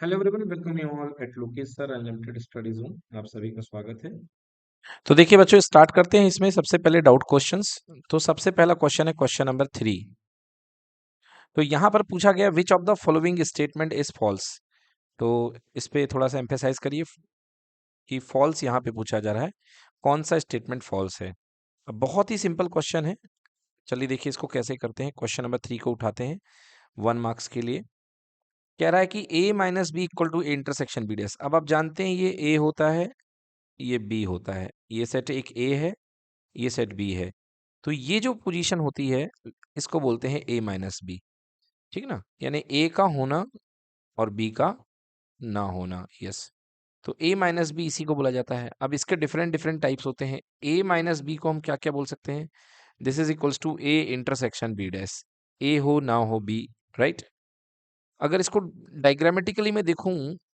Hello everyone, welcome you all at Lokesh sir unlimited study zone. आप सभी का स्वागत है। तो देखिए बच्चों, स्टार्ट करते हैं इसमें सबसे पहले डाउट क्वेश्चंस। तो सबसे पहला क्वेश्चन है क्वेश्चन नंबर 3। तो यहाँ पर पूछा गया which of the following statement is false. तो इस पे थोड़ा सा एम्फेसाइज करिए कि फॉल्स यहाँ पे पूछा जा रहा है, कौन सा स्टेटमेंट फॉल्स है। अब बहुत ही सिंपल क्वेश्चन है। चलिए देखिए इसको कैसे करते हैं। क्वेश्चन नंबर 3 को उठाते हैं 1 मार्क्स के लिए। कह रहा है कि a minus B equal to A intersection B dash. अब आप जानते हैं ये a होता है, ये b होता है, ये सेट एक a है, ये सेट b है। तो ये जो पोजीशन होती है इसको बोलते हैं a माइनस बी। ठीक ना, यानी a का होना और b का ना होना। यस, तो a माइनस बी इसी को बोला जाता है। अब इसके डिफरेंट डिफरेंट टाइप्स होते हैं। a माइनस बी को हम क्या क्या बोल सकते हैं? This is equals to a intersection b dash. a हो ना हो b, राइट। अगर इसको डायग्रामेटिकली मैं देखूं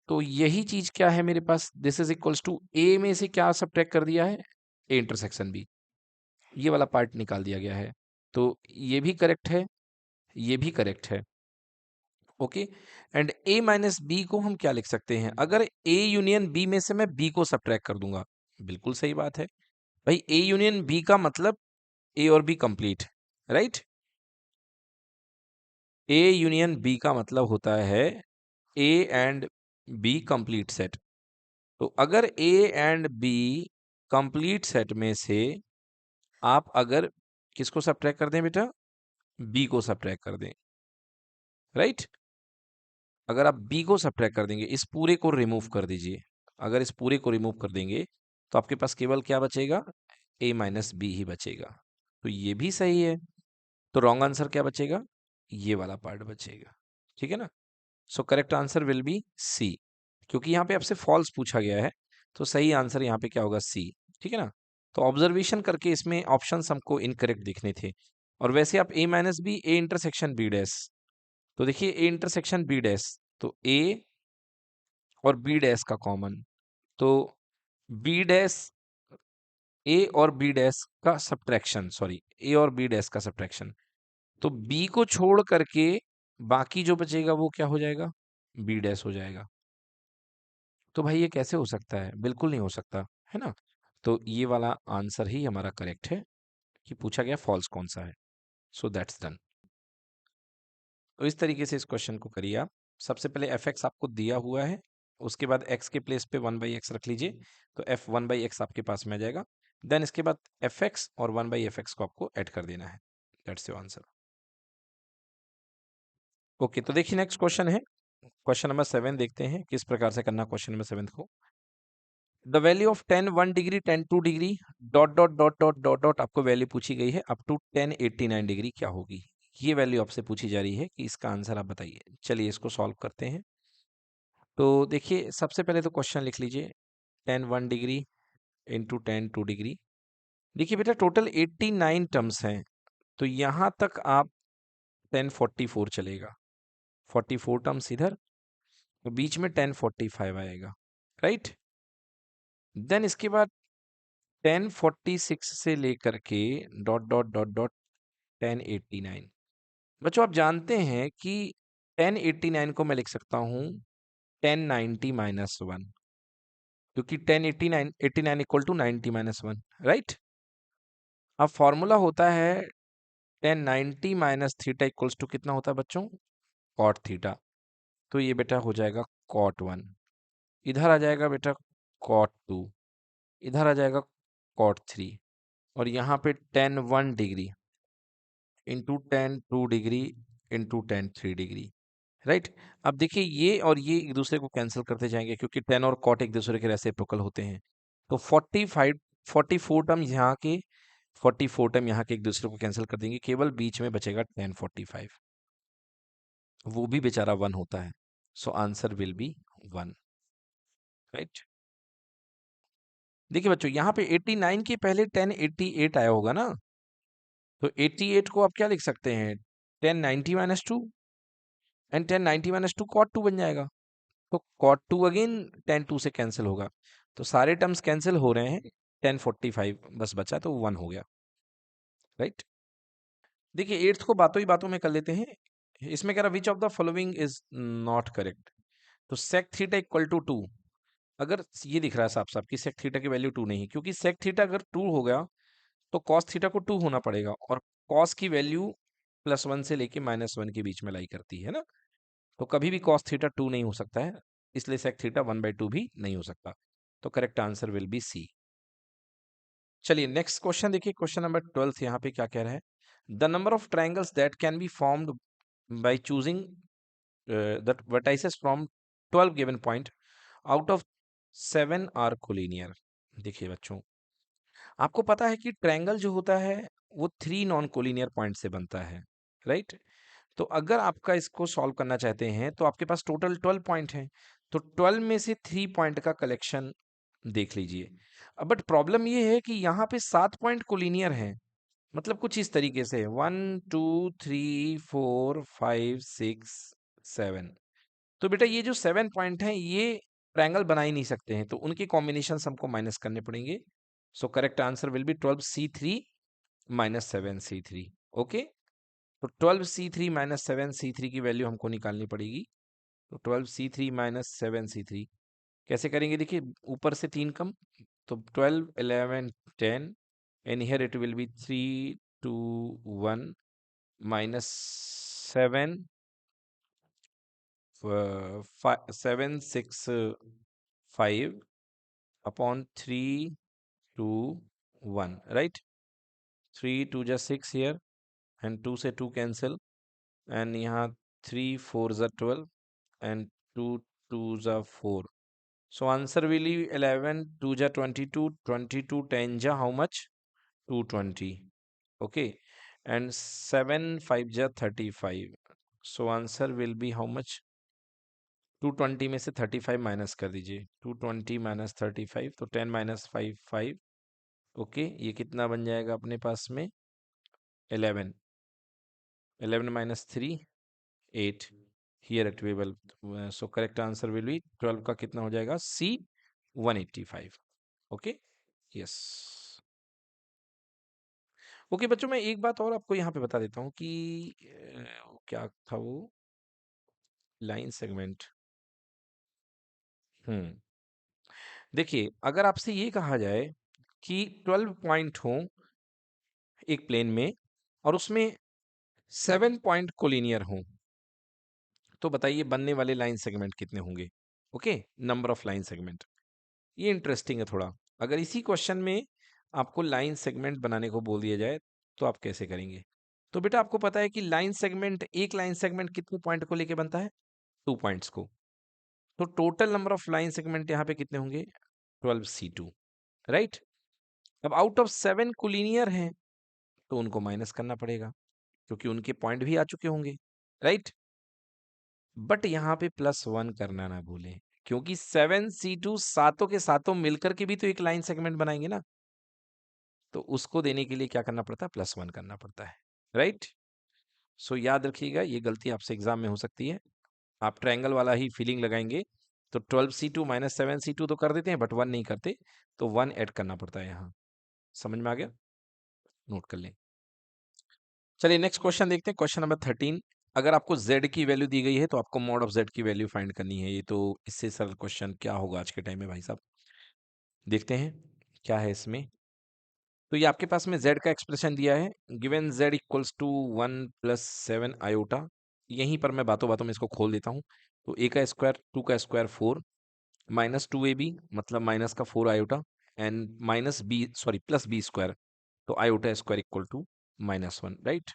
तो यही चीज क्या है मेरे पास, this is equals to a में से क्या सब्ट्रैक्ट कर दिया है? a इंटरसेक्शन b, ये वाला पार्ट निकाल दिया गया है। तो ये भी करेक्ट है, ये भी करेक्ट है। Okay, and a minus B को हम क्या लिख सकते हैं? अगर a यूनियन b में से मैं b को सब्ट्रैक्ट कर दूंगा, बिल्कुल सही बात है भाई। a यूनियन b का मतलब a और b complete, right. a union b का मतलब होता है a and b complete set. तो अगर a and b complete set में से आप अगर किसको सब्ट्रैक्ट कर दें बेटा? b को सब्ट्रैक्ट कर दें, राइट। अगर आप b को सब्ट्रैक्ट कर देंगे, इस पूरे को रिमूव कर दीजिए। अगर इस पूरे को रिमूव कर देंगे तो आपके पास केवल क्या बचेगा? a माइनस बी ही बचेगा। तो ये भी सही है। तो रॉन्ग आंसर क्या बचेगा? ये वाला पार्ट बचेगा। ठीक है ना। So correct answer will be C, क्योंकि यहाँ पे आपसे फॉल्स पूछा गया है। तो सही आंसर यहाँ पे क्या होगा? सी। ठीक है ना। तो ऑब्जर्वेशन करके इसमें ऑप्शंस हमको इनकरेक्ट दिखने थे। और वैसे आप a minus B A intersection B dash, तो देखिए ए इंटरसेक्शन बी डैश, तो ए और बी डैश का कॉमन, तो बी डैश, ए और बी डैश का सब्ट्रैक्शन, सॉरी ए और बी डैश का सब्ट्रैक्शन। तो बी को छोड़ करके बाकी जो बचेगा वो क्या हो जाएगा? बी डैश हो जाएगा। तो भाई ये कैसे हो सकता है? बिल्कुल नहीं हो सकता, है ना। तो ये वाला आंसर ही हमारा करेक्ट है कि पूछा गया फॉल्स कौन सा है। So that's done. तो इस तरीके से इस क्वेश्चन को करिए आप। सबसे पहले एफ एक्स आपको दिया हुआ है, उसके बाद एक्स के प्लेस पे 1/x रख लीजिए। तो एफ 1/x आपके पास में आ जाएगा। देन इसके बाद एफ एक्स और 1/fx को आपको ऐड कर देना है। That's your answer. ओके, तो देखिए नेक्स्ट क्वेश्चन है क्वेश्चन नंबर 7। देखते हैं किस प्रकार से करना क्वेश्चन नंबर 7 को। The value of 10 1 degree 10 2 degree dot dot dot dot dot dot आपको वैल्यू पूछी गई है अप टू 10 89 डिग्री क्या होगी? ये वैल्यू आपसे पूछी जा रही है कि इसका आंसर आप बताइए। चलिए इसको सॉल्व करते हैं। तो देखिए सबसे पहले तो क्वेश्चन लिख लीजिए 10 1 डिग्री इंटू 10 2 डिग्री। देखिए बेटा टोटल 89 टर्म्स हैं, तो यहाँ तक आप 1044 चलेगा। 44 टर्म्स इधर, तो बीच में 1045 आएगा, राइट। देन इसके बाद 1046 से लेकर के डॉट डॉट डॉट डॉट 1089। बच्चों आप जानते हैं कि 1089 को मैं लिख सकता हूँ 1090 माइनस 1, क्योंकि 1089 इक्वल टू 90 माइनस 1, राइट। अब फॉर्मूला होता है 1090 माइनस थीटा इक्वल्स टू कितना होता है बच्चों? Cot theta. तो ये बेटा हो जाएगा कॉट 1, इधर आ जाएगा बेटा कॉट 2, इधर आ जाएगा कॉट 3, और यहाँ पे 10 1 degree into 10 2 degree into 10 3 degree, right. अब देखिए ये और ये एक दूसरे को कैंसिल करते जाएंगे, क्योंकि 10 और कॉट एक दूसरे के रेसिप्रोकल होते हैं। तो 44 टर्म यहाँ के, 44 टर्म यहाँ के एक दूसरे को कैंसिल कर देंगे, केवल बीच में बचेगा 1045, वो भी बेचारा 1 होता है। सो आंसर विल बी 1, राइट। देखिए बच्चों यहाँ पे 89 के पहले 1088 आया होगा ना, तो 88 को आप क्या लिख सकते हैं? 1090 माइनस 2, एंड 1090 माइनस 2 कॉट 2 बन जाएगा। तो कॉट 2 अगेन 10 2 से कैंसिल होगा, तो सारे टर्म्स कैंसिल हो रहे हैं, 1045 बस बचा, तो 1 हो गया, राइट। देखिए एट्थ को बातों ही बातों में कर लेते हैं। इसमें कह रहा विच of the following is not correct. तो sec थीटा इक्वल टू 2, अगर ये दिख रहा है साफ साफ कि sec थीटा की वैल्यू 2 नहीं है, क्योंकि sec थीटा अगर 2 हो गया तो cos थीटा को 2 होना पड़ेगा, और cos की वैल्यू +1 से लेके -1 के बीच में लाई करती है ना, तो कभी भी cos थीटा 2 नहीं हो सकता है, इसलिए sec थीटा 1/2 भी नहीं हो सकता। तो correct answer will be C. चलिए नेक्स्ट क्वेश्चन देखिए, क्वेश्चन नंबर 12 यहाँ पे क्या कह रहा है, the number of triangles that can be formed by choosing the vertices from 12 given point out of 7 are collinear. देखिए बच्चों, आपको पता है कि ट्रायंगल जो होता है वो 3 नॉन कोलिनियर पॉइंट से बनता है, राइट? तो अगर आपका इसको सॉल्व करना चाहते हैं तो आपके पास टोटल 12 पॉइंट हैं, तो 12 में से 3 पॉइंट का कलेक्शन देख लीजिए। अब बट प्रॉब्लम ये है कि यहाँ पे 7 पॉइंट कोलिनियर हैं, मतलब कुछ इस तरीके से 1 2 3 4 5 6 7। तो बेटा ये जो 7 पॉइंट हैं ये ट्रायंगल बना ही नहीं सकते हैं, तो उनके कॉम्बिनेशन हमको माइनस करने पड़ेंगे। सो correct answer will B 12c3 minus 7c3। Okay, तो 12c3 माइनस 7c3 की वैल्यू हमको निकालनी पड़ेगी। तो 12c3 माइनस 7c3 कैसे करेंगे, देखिए ऊपर से 3 कम, तो 12 11 10, and here it will B 3 2 1 minus 7 7 6 5 upon 3 2 1, right? 3 2 जा 6 हियर, एंड 2 से 2 कैंसिल, एंड यहाँ 3 4 जा 12, and 2 2 जा 4. So answer will be 11 2 जा 22, 22 10 जा how much? 220. Okay, and 7 5 जा 35. So answer will be how much? 220 में से 35 माइनस कर दीजिए, 220 माइनस 35, तो 10 माइनस 5 5। ओके, ये कितना बन जाएगा अपने पास में? 11, 11 minus 3 8, here eight 12। So correct answer will B 12 का कितना हो जाएगा? सी 185। Okay, yes. ओके बच्चों, मैं एक बात और आपको यहाँ पे बता देता हूँ कि क्या था वो, लाइन सेगमेंट। देखिए अगर आपसे ये कहा जाए कि 12 पॉइंट हो एक प्लेन में और उसमें 7 पॉइंट कोलिनियर हो, तो बताइए बनने वाले लाइन सेगमेंट कितने होंगे? Okay, number of line segment. ये इंटरेस्टिंग है थोड़ा। अगर इसी क्वेश्चन में आपको लाइन सेगमेंट बनाने को बोल दिया जाए तो आप कैसे करेंगे? तो बेटा आपको पता है कि लाइन सेगमेंट, एक लाइन सेगमेंट कितने पॉइंट को लेके बनता है? 2 पॉइंट्स को। तो total number of line segment यहाँ पे कितने होंगे? 12c2, right? अब आउट ऑफ 7 कोलिनियर हैं तो उनको माइनस करना पड़ेगा, क्योंकि उनके पॉइंट भी आ चुके होंगे, राइट? बट यहाँ पे +1 करना ना भूलें, क्योंकि 7c2 सातों के सातों मिलकर के भी तो एक लाइन सेगमेंट बनाएंगे ना, तो उसको देने के लिए क्या करना पड़ता है? +1 करना पड़ता है, राइट? सो याद रखिएगा, ये गलती आपसे एग्जाम में हो सकती है। आप ट्रायंगल वाला ही फीलिंग लगाएंगे तो 12c2 माइनस 7c2 तो कर देते हैं, बट 1 नहीं करते, तो 1 ऐड करना पड़ता है यहाँ। समझ में आ गया? नोट कर लें। चलिए नेक्स्ट क्वेश्चन देखते हैं, क्वेश्चन नंबर 13। अगर आपको z की वैल्यू दी गई है तो आपको मॉड ऑफ z की वैल्यू फाइंड करनी है। ये तो इससे सरल क्वेश्चन क्या होगा आज के टाइम में भाई साहब, देखते हैं क्या है इसमें। तो ये आपके पास में z का एक्सप्रेशन दिया है, given z equals to 1 + 7 iota. यहीं पर मैं बातों बातों में इसको खोल देता हूँ। तो a का स्क्वायर, 2 का स्क्वायर 4, -2ab मतलब माइनस का 4 iota, and minus b sorry plus B square, तो iota square equal to -1, right?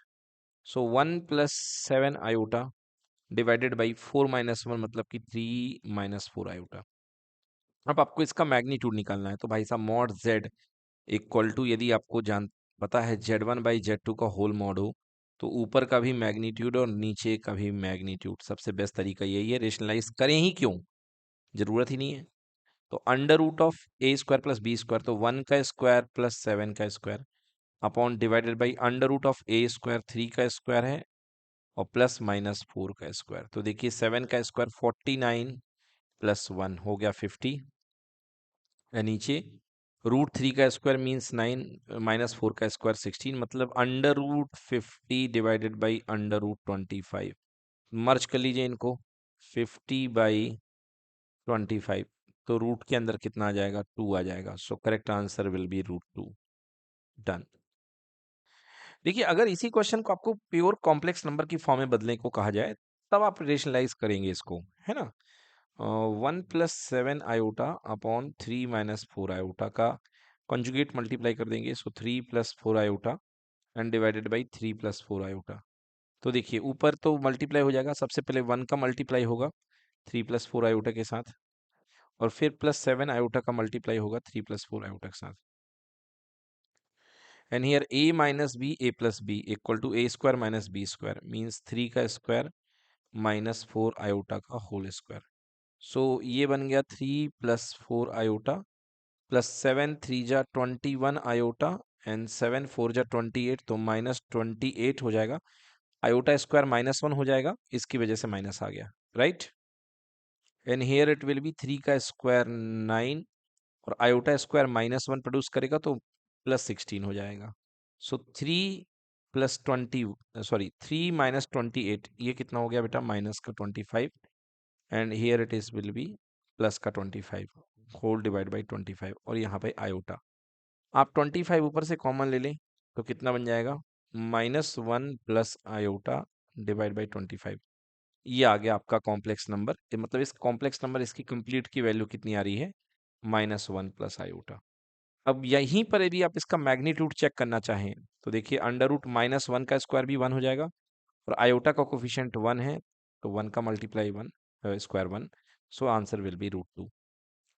So 1 + 7 iota divided by 4 - 1 मतलब कि 3 - 4 आयोटा। अब आपको इसका मैग्नीट्यूड निकालना है, तो भाई साहब मॉड z इक्वल टू, यदि आपको जान पता है z1/z2 का होल मॉड हो, तो ऊपर का भी मैग्नीट्यूड और नीचे का भी मैग्नीट्यूड। सबसे बेस्ट तरीका यही है, रेशनलाइज करें ही क्यों, जरूरत ही नहीं है। तो under root of a square plus B square, तो 1 का स्क्वायर प्लस 7 का square upon divided by under root of a square 3 का स्क्वायर है और +-4 का स्क्वायर। तो देखिए 7 का स्क्वायर 49 + 1 हो गया 50, या नीचे √3 का स्क्वायर मीन्स 9 -4 का स्क्वायर 16, मतलब under root 50 divided by under root 25। Merge कर लीजिए इनको, 50 बाई 25, तो रूट के अंदर कितना आ जाएगा, 2 आ जाएगा। सो correct answer will B √2। Done. देखिए, अगर इसी क्वेश्चन को आपको प्योर कॉम्प्लेक्स नंबर की फॉर्म में बदलने को कहा जाए, तब आप रेशनलाइज करेंगे इसको, है ना। 1 + 7 आयोटा अपॉन 3 - 4 आयोटा का कंजुगेट मल्टीप्लाई कर देंगे। सो 3 + 4 iota and divided by 3 + 4 iota. तो देखिए, ऊपर तो मल्टीप्लाई हो जाएगा, सबसे पहले 1 का मल्टीप्लाई होगा 3 + 4 आयोटा के साथ, और फिर +7 आयोटा का मल्टीप्लाई होगा 3 + 4 आयोटा के साथ। And here a - b a + b equal to a² - b² means 3 का स्क्वायर -4 आयोटा का होल स्क्वायर। सो ये बन गया 3 + 4 आयोटा +7 3 जा 21 आयोटा एंड 7 4 जा 28, तो -28 हो जाएगा। आयोटा स्क्वायर -1 हो जाएगा, इसकी वजह से माइनस आ गया, right. And here it will B 3 का स्क्वायर 9 और आयोटा स्क्वायर -1 प्रोड्यूस करेगा तो +16 हो जाएगा। सो 3 + 28, ये कितना हो गया बेटा, -25, and here it is will be +25 whole divide by 25, और यहाँ पे आयोटा। आप 25 ऊपर से कॉमन ले लें तो कितना बन जाएगा, -1 + आयोटा डिवाइड बाई 25। ये आ गया आपका कॉम्प्लेक्स नंबर। मतलब इस कॉम्प्लेक्स नंबर, इसकी कंप्लीट की वैल्यू कितनी आ रही है, -1 + आयोटा। अब यहीं पर यदि आप इसका मैग्नीट्यूड चेक करना चाहें तो देखिए, √-1 का स्क्वायर भी 1 हो जाएगा, और आयोटा का कोफिशिएंट 1 है, तो 1 का multiply 1 square 1। So answer will B √2।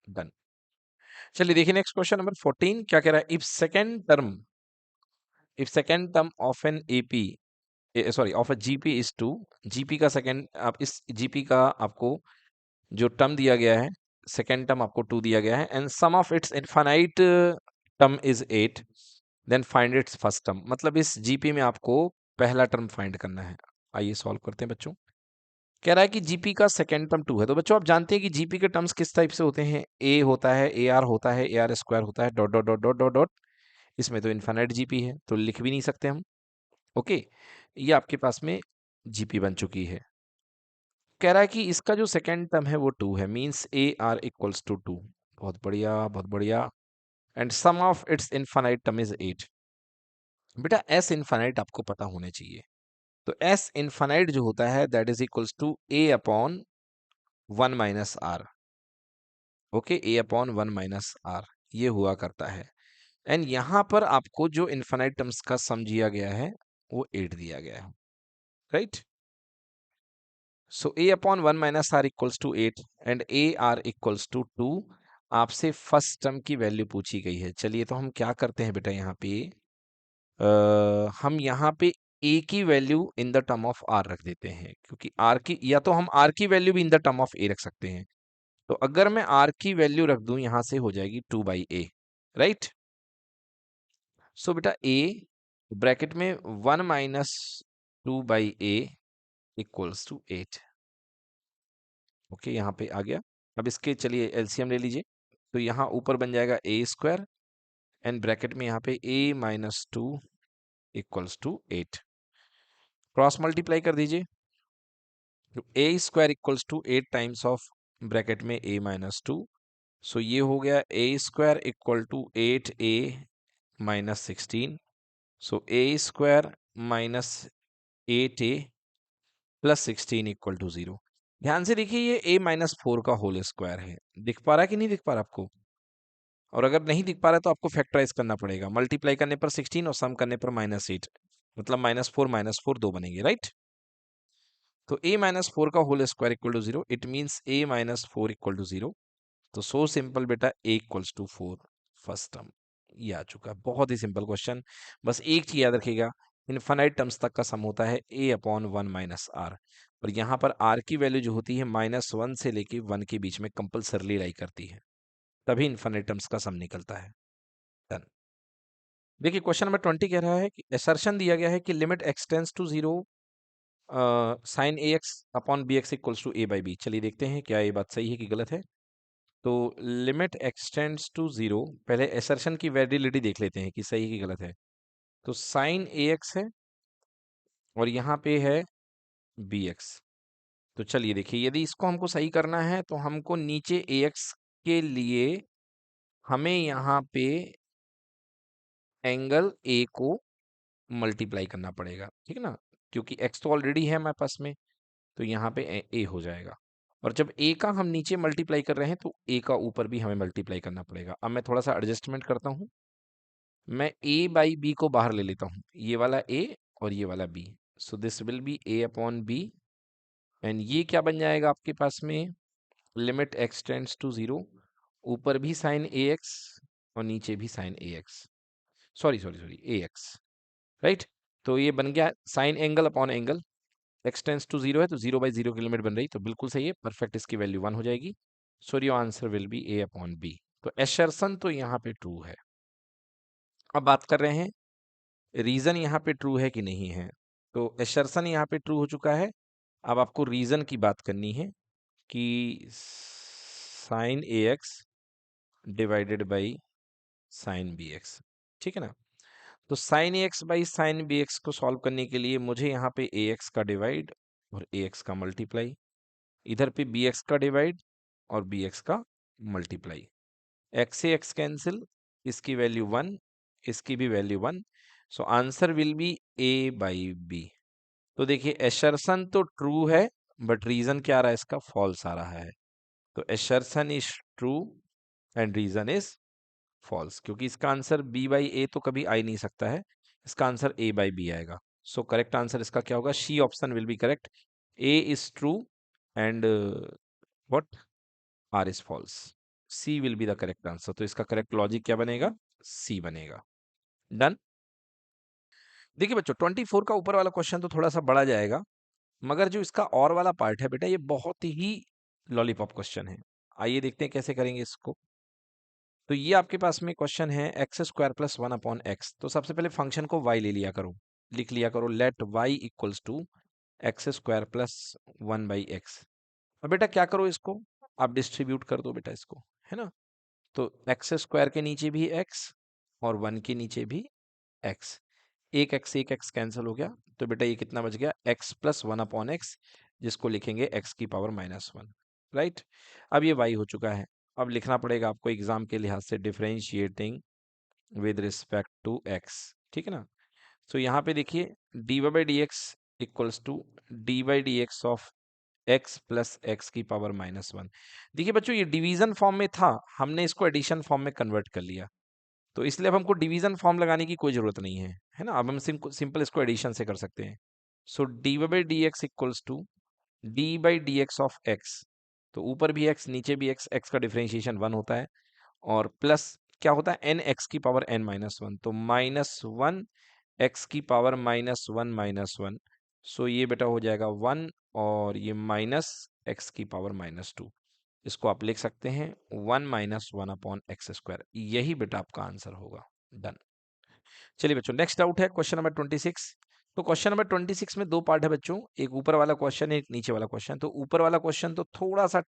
Done. चलिए देखिए, नेक्स्ट क्वेश्चन नंबर 14 क्या कह रहा है। If second term of an AP sorry of a GP is 2, GP का सेकेंड, आप इस जीपी का आपको जो टर्म दिया गया है, सेकेंड टर्म आपको 2 दिया गया है, and sum of its infinite term is 8, then find its first term. मतलब इस जीपी में आपको पहला टर्म फाइंड करना है। आइए सॉल्व करते हैं बच्चों। कह रहा है कि जीपी का सेकेंड टर्म 2 है। तो बच्चों आप जानते हैं कि जीपी के टर्म्स किस टाइप से होते हैं, ए होता है, ए आर होता है, ए आर स्क्वायर होता है, dot dot dot dot dot dot. इसमें तो इनफाइनाइट जीपी है, तो लिख भी नहीं सकते हम। ओके, ये आपके पास में जीपी बन चुकी है। कह रहा है कि इसका जो सेकेंड टर्म है वो 2 है, means A R equals to 2। बहुत बढ़िया, बहुत बढ़िया। And sum of its infinite term is 8। बेटा एस इनफाइनाइट आपको पता होने चाहिए। तो एस इनफाइनाइट जो होता है that is equals to A upon 1 - R. Okay, A upon 1 - R ये हुआ करता है। एंड यहां पर आपको जो इनफाइनाइट टर्म्स का सम दिया गया है वो 8 दिया गया है, right. So A upon 1 - R equals to 8 and A R equals to 2। आपसे फर्स्ट टर्म की वैल्यू पूछी गई है। चलिए तो हम क्या करते हैं बेटा, यहाँ पे हम यहाँ पे ए की value in the term of R रख देते हैं, क्योंकि आर की, या तो हम आर की वैल्यू भी इन द टर्म ऑफ ए रख सकते हैं। तो अगर मैं आर की वैल्यू रख दूं, यहां से हो जाएगी 2/a, राइट। सो बेटा ए ब्रैकेट में 1 - 2/a इक्वल्स टू 8। ओके, यहाँ पे आ गया। अब इसके चलिए एलसीएम ले लीजिए। तो यहाँ ऊपर बन जाएगा a² एंड ब्रैकेट में यहाँ पे a-2 equals to 8। Cross multiply कर दीजिए। तो a² equals to 8 times of bracket में a-2। सो ये हो गया a² equal to 8a - 16। So a² - 8a + 16 equal to 0। ध्यान से देखिए, ये a-4 का होल स्क्वायर है। दिख पा रहा है कि नहीं दिख पा रहा आपको? और अगर नहीं दिख पा रहा है तो आपको फैक्टराइज करना पड़ेगा। मल्टीप्लाई करने पर 16 और सम करने पर -8, मतलब -4 दो बनेंगे, राइट। तो a-4 का whole square equal to 0, it means a-4 equal to 0। तो सो सिंपल बेटा, a equals to 4 first term. ये आ चुका है। बहुत ही सिंपल क्वेश्चन। बस एक चीज याद रखिएगा, इनफाइनाइट टर्म्स तक का सम होता है a अपॉन 1 - आर। और यहाँ पर r की वैल्यू जो होती है -1 से लेके 1 के बीच में कंपल्सरली लाई करती है, तभी इनफाइनाइट टर्म्स का सम निकलता है। डन। देखिए क्वेश्चन नंबर 20 कह रहा है कि असर्शन दिया गया है कि limit x tends to 0 sine ax upon bx equals to a/b। चलिए देखते हैं क्या ये बात सही है कि गलत है। तो लिमिट एक्सटेंड्स टू 0, पहले असर्शन की वैलिडिटी देख लेते हैं कि सही कि गलत है। तो साइन ax है और यहाँ पे है bx। तो चलिए देखिए, यदि इसको हमको सही करना है तो हमको नीचे ax के लिए हमें यहाँ पे एंगल ए को मल्टीप्लाई करना पड़ेगा, ठीक है ना, क्योंकि x तो ऑलरेडी है हमारे पास में, तो यहाँ पे ए हो जाएगा। और जब ए का हम नीचे मल्टीप्लाई कर रहे हैं तो ए का ऊपर भी हमें मल्टीप्लाई करना पड़ेगा। अब मैं थोड़ा सा एडजस्टमेंट करता हूँ, मैं ए बाई बी को बाहर ले लेता हूँ, ये वाला ए और ये वाला B, so this will be A upon B, and ये क्या बन जाएगा आपके पास में, limit X tends to zero, ऊपर भी साइन ए एक्स और नीचे भी sine A X, sorry sorry sorry A X, right. तो ये बन गया sine angle upon angle, X tends to zero है तो जीरो बाई जीरो की लिमिट बन रही, तो बिल्कुल सही है, परफेक्ट, इसकी वैल्यू 1 हो जाएगी। So your answer will be A upon B. तो एशर्सन तो यहाँ पे ट्रू है। अब बात कर रहे हैं रीजन यहाँ पे ट्रू है कि नहीं है। तो एशर्सन यहाँ पे ट्रू हो चुका है। अब आपको रीजन की बात करनी है कि sine A X divided by sine B X, ठीक है ना। तो sine A X by sine B X को सॉल्व करने के लिए मुझे यहाँ पे ए एक्स का डिवाइड और ए एक्स का मल्टीप्लाई, इधर पे बी एक्स का डिवाइड और बी एक्स का मल्टीप्लाई, एक्स से एक्स कैंसिल, इसकी वैल्यू 1, इसकी भी value 1, so answer will be A by B. तो देखिए एशर्सन तो ट्रू है, बट रीजन क्या आ रहा है इसका, फॉल्स आ रहा है। तो assertion is true and reason is false, क्योंकि इसका आंसर बी बाई ए तो कभी आ ही नहीं सकता है, इसका आंसर ए बाई बी आएगा। सो करेक्ट आंसर इसका क्या होगा, C option will be correct, A is true and what are is false, C will be the correct answer. तो इसका करेक्ट लॉजिक क्या बनेगा, सी बनेगा। डन। देखिए बच्चों 24 का ऊपर वाला क्वेश्चन तो थोड़ा सा बड़ा जाएगा, मगर जो इसका और वाला पार्ट है बेटा, ये बहुत ही लॉलीपॉप क्वेश्चन है। आइए देखते हैं कैसे करेंगे इसको। तो ये आपके पास में क्वेश्चन है x square plus 1 upon x. तो सबसे पहले फंक्शन को y ले लिया करो, लिख लिया करो let y equals to x square plus 1 by x. अब बेटा क्या करो, इसको आप डिस्ट्रीब्यूट कर दो बेटा इसको, है ना। तो एक्स स्क्वायर के नीचे भी x और 1 के नीचे भी x, एक एक्स कैंसिल हो गया, तो बेटा ये कितना बच गया, x प्लस 1 अपॉन एक्स, जिसको लिखेंगे x की पावर -1, राइट। अब ये y हो चुका है। अब लिखना पड़ेगा आपको एग्जाम के लिहाज से differentiating with respect to x, ठीक है ना। तो यहाँ पे देखिए dy by d x equals to d by d x of x plus x की पावर -1। देखिए बच्चों ये डिवीजन फॉर्म में था, हमने इसको एडिशन फॉर्म में कन्वर्ट कर लिया, तो इसलिए अब हमको डिवीजन फॉर्म लगाने की कोई जरूरत नहीं है ना। अब हम सिंपल इसको एडिशन से कर सकते हैं। So d by d x equals to d by d x of x, तो ऊपर भी x नीचे भी x, x का डिफरेंशिएशन 1 होता है, और प्लस क्या होता है एन एक्स की पावर n-1, तो -1 x की पावर -1, सो ये बेटा हो जाएगा 1, और ये माइनस एक्स की पावर -2, इसको आप लिख सकते हैं 1 - 1 अपॉन एक्स स्क्वायर, यही बेटा आपका आंसर होगा। डन। चलिए बच्चों नेक्स्ट आउट है क्वेश्चन नंबर 26। तो क्वेश्चन नंबर 26 में दो पार्ट है बच्चों, एक ऊपर वाला क्वेश्चन है, एक नीचे वाला क्वेश्चन। तो ऊपर वाला क्वेश्चन तो थोड़ा सा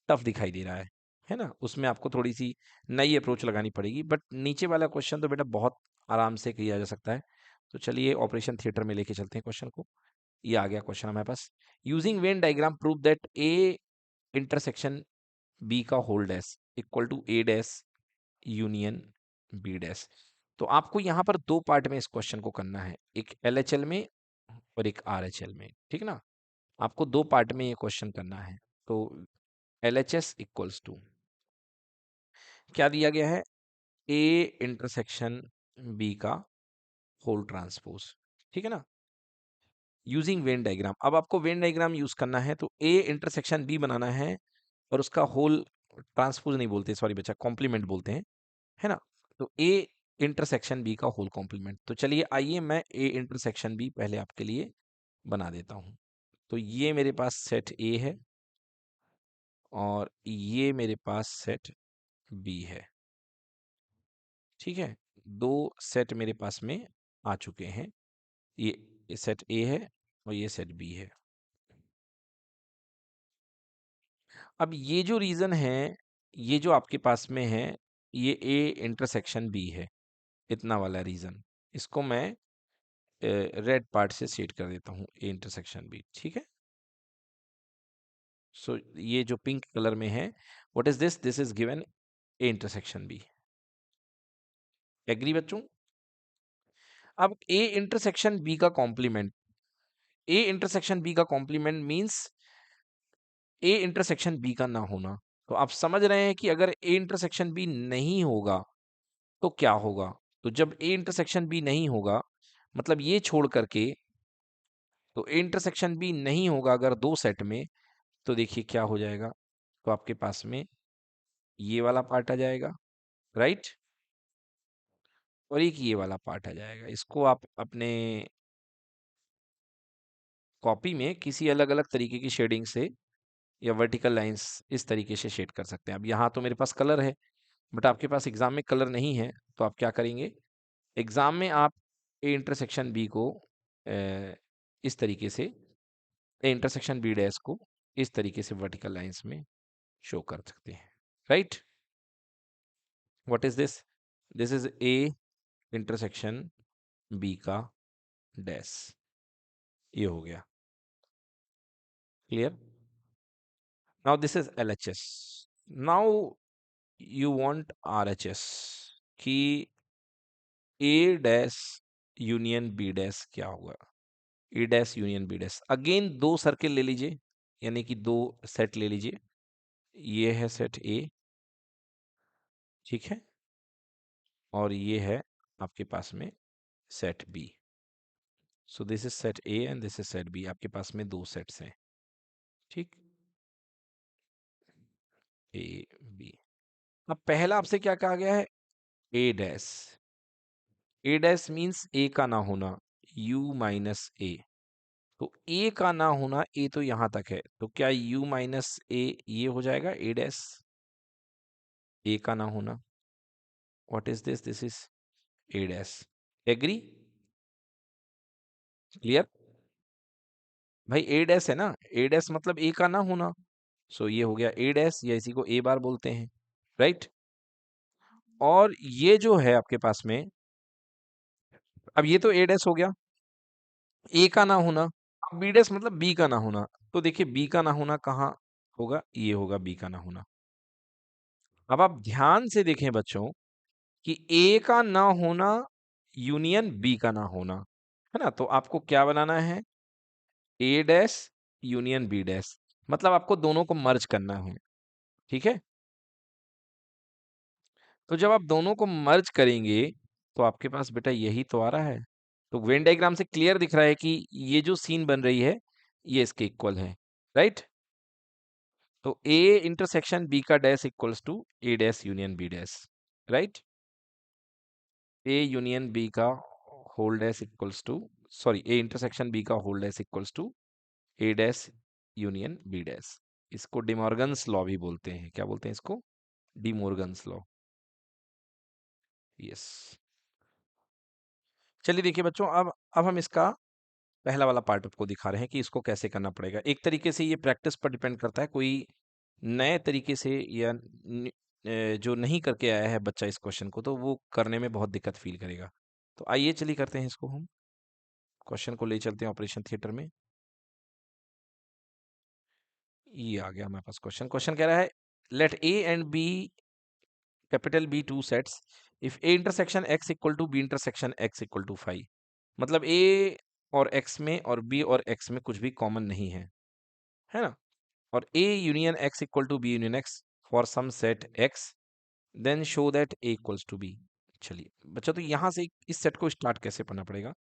टफ दिखाई दे रहा है ना, उसमें आपको थोड़ी सी नई अप्रोच लगानी पड़ेगी, बट नीचे वाला क्वेश्चन तो बेटा बहुत आराम से किया जा सकता है। तो चलिए ऑपरेशन थिएटर में लेके चलते हैं क्वेश्चन को। ये आ गया क्वेश्चन हमारे पास, using Venn diagram prove that A intersection B का whole dash equal to A dash union B dash. तो आपको यहाँ पर दो पार्ट में इस क्वेश्चन को करना है, एक LHL में और एक RHL में, ठीक है ना। आपको दो पार्ट में ये क्वेश्चन करना है। तो LHS इक्वल्स टू क्या दिया गया है, ए इंटरसेक्शन बी का होल ट्रांसपोज, ठीक है ना, यूजिंग वेन डायग्राम। अब आपको वेन डायग्राम यूज करना है, तो ए इंटरसेक्शन बी बनाना है और उसका होल ट्रांसपोज नहीं बोलते, सॉरी बच्चा, कॉम्प्लीमेंट बोलते हैं, है ना। तो ए इंटरसेक्शन बी का होल कॉम्प्लीमेंट। तो चलिए आइए मैं ए इंटरसेक्शन बी पहले आपके लिए बना देता हूं। तो ये मेरे पास सेट ए है और ये मेरे पास सेट बी है, ठीक है। दो सेट मेरे पास में आ चुके हैं, ये सेट ए है और ये सेट बी है। अब ये जो रीजन है, ये जो आपके पास में है, ये ए इंटरसेक्शन बी है, इतना वाला रीजन, इसको मैं रेड पार्ट से शेड कर देता हूँ, ए इंटरसेक्शन बी, ठीक है। सो ये जो पिंक कलर में है, what is this? This is given A intersection B. Agree बच्चों? अब ए इंटरसेक्शन बी का कॉम्प्लीमेंट, ए इंटरसेक्शन बी का complement means A intersection B का ना होना। तो आप समझ रहे हैं कि अगर ए इंटरसेक्शन बी नहीं होगा तो क्या होगा? तो जब ए इंटरसेक्शन बी नहीं होगा, मतलब ये छोड़ करके, तो ए इंटरसेक्शन बी नहीं होगा अगर दो सेट में, तो देखिए क्या हो जाएगा। तो आपके पास में ये वाला पार्ट आ जाएगा, राइट, और एक ये वाला पार्ट आ जाएगा। इसको आप अपने कॉपी में किसी अलग अलग तरीके की शेडिंग से या वर्टिकल लाइंस इस तरीके से शेड कर सकते हैं। अब यहाँ तो मेरे पास कलर है, बट आपके पास एग्जाम में कलर नहीं है, तो आप क्या करेंगे, एग्जाम में आप ए इंटरसेक्शन बी को इस तरीके से, ए इंटरसेक्शन बी डैश को इस तरीके से वर्टिकल लाइंस में शो कर सकते हैं, right. What is this? This is A intersection B का डैश। ये हो गया clear. Now this is LHS। Now you want RHS कि A dash union B dash क्या होगा। A dash union B dash, again दो सर्किल ले लीजिए, यानी कि दो सेट ले लीजिए। ये है सेट ए, ठीक है, और ये है आपके पास में set B. So this is set A and this is set B. आपके पास में दो सेट्स हैं, ठीक, ए बी। अब पहला आपसे क्या कहा गया है? ए डैश। ए डैश मीन्स ए का ना होना, u माइनस ए। तो ए का ना होना, ए तो यहां तक है, तो क्या u माइनस ए ये हो जाएगा ए डैश, ए का ना होना। What is this? This is A dash. Agree? Clear? भाई ए डैश है ना, ए डैश मतलब ए का ना होना। सो ये हो गया ए डैश, या इसी को ए बार बोलते हैं, राइट। और ये जो है आपके पास में, अब ये तो ए डैश हो गया, ए का ना होना। अब बी डैश मतलब बी का ना होना। तो देखिए बी का ना होना कहाँ होगा, ये होगा बी का ना होना। अब आप ध्यान से देखें बच्चों कि ए का ना होना यूनियन बी का ना होना, है ना। तो आपको क्या बनाना है? ए डैश यूनियन बी डैश, मतलब आपको दोनों को मर्ज करना है, ठीक है। तो जब आप दोनों को मर्ज करेंगे तो आपके पास बेटा यही तो आ रहा है। तो वेन डायग्राम से क्लियर दिख रहा है कि ये जो सीन बन रही है ये इसके इक्वल है, राइट। तो ए इंटरसेक्शन बी का dash equals to A dash union B dash, right. A union B का whole dash equals to, sorry, A intersection B का whole dash equals to A dash union B dash. इसको De Morgan's law भी बोलते हैं। क्या बोलते हैं इसको? De Morgan's law. यस। चलिए देखिए बच्चों, अब हम इसका पहला वाला पार्ट आपको दिखा रहे हैं कि इसको कैसे करना पड़ेगा। एक तरीके से ये प्रैक्टिस पर डिपेंड करता है, कोई नए तरीके से या जो नहीं करके आया है बच्चा इस क्वेश्चन को, तो वो करने में बहुत दिक्कत फील करेगा। तो आइए चलिए करते हैं इसको, हम क्वेश्चन को ले चलते हैं ऑपरेशन थिएटर में। ये आ गया हमारे पास क्वेश्चन। क्वेश्चन कह रहा है let A and B, capital B, two sets if A intersection X equal to B intersection X equal to 5। मतलब ए और एक्स में और बी और एक्स में कुछ भी कॉमन नहीं है ना। और A union X equal to B union X for some set X, then show that A equals to B. चलिए बच्चा, तो यहाँ से इस सेट को स्टार्ट कैसे करना पड़ेगा?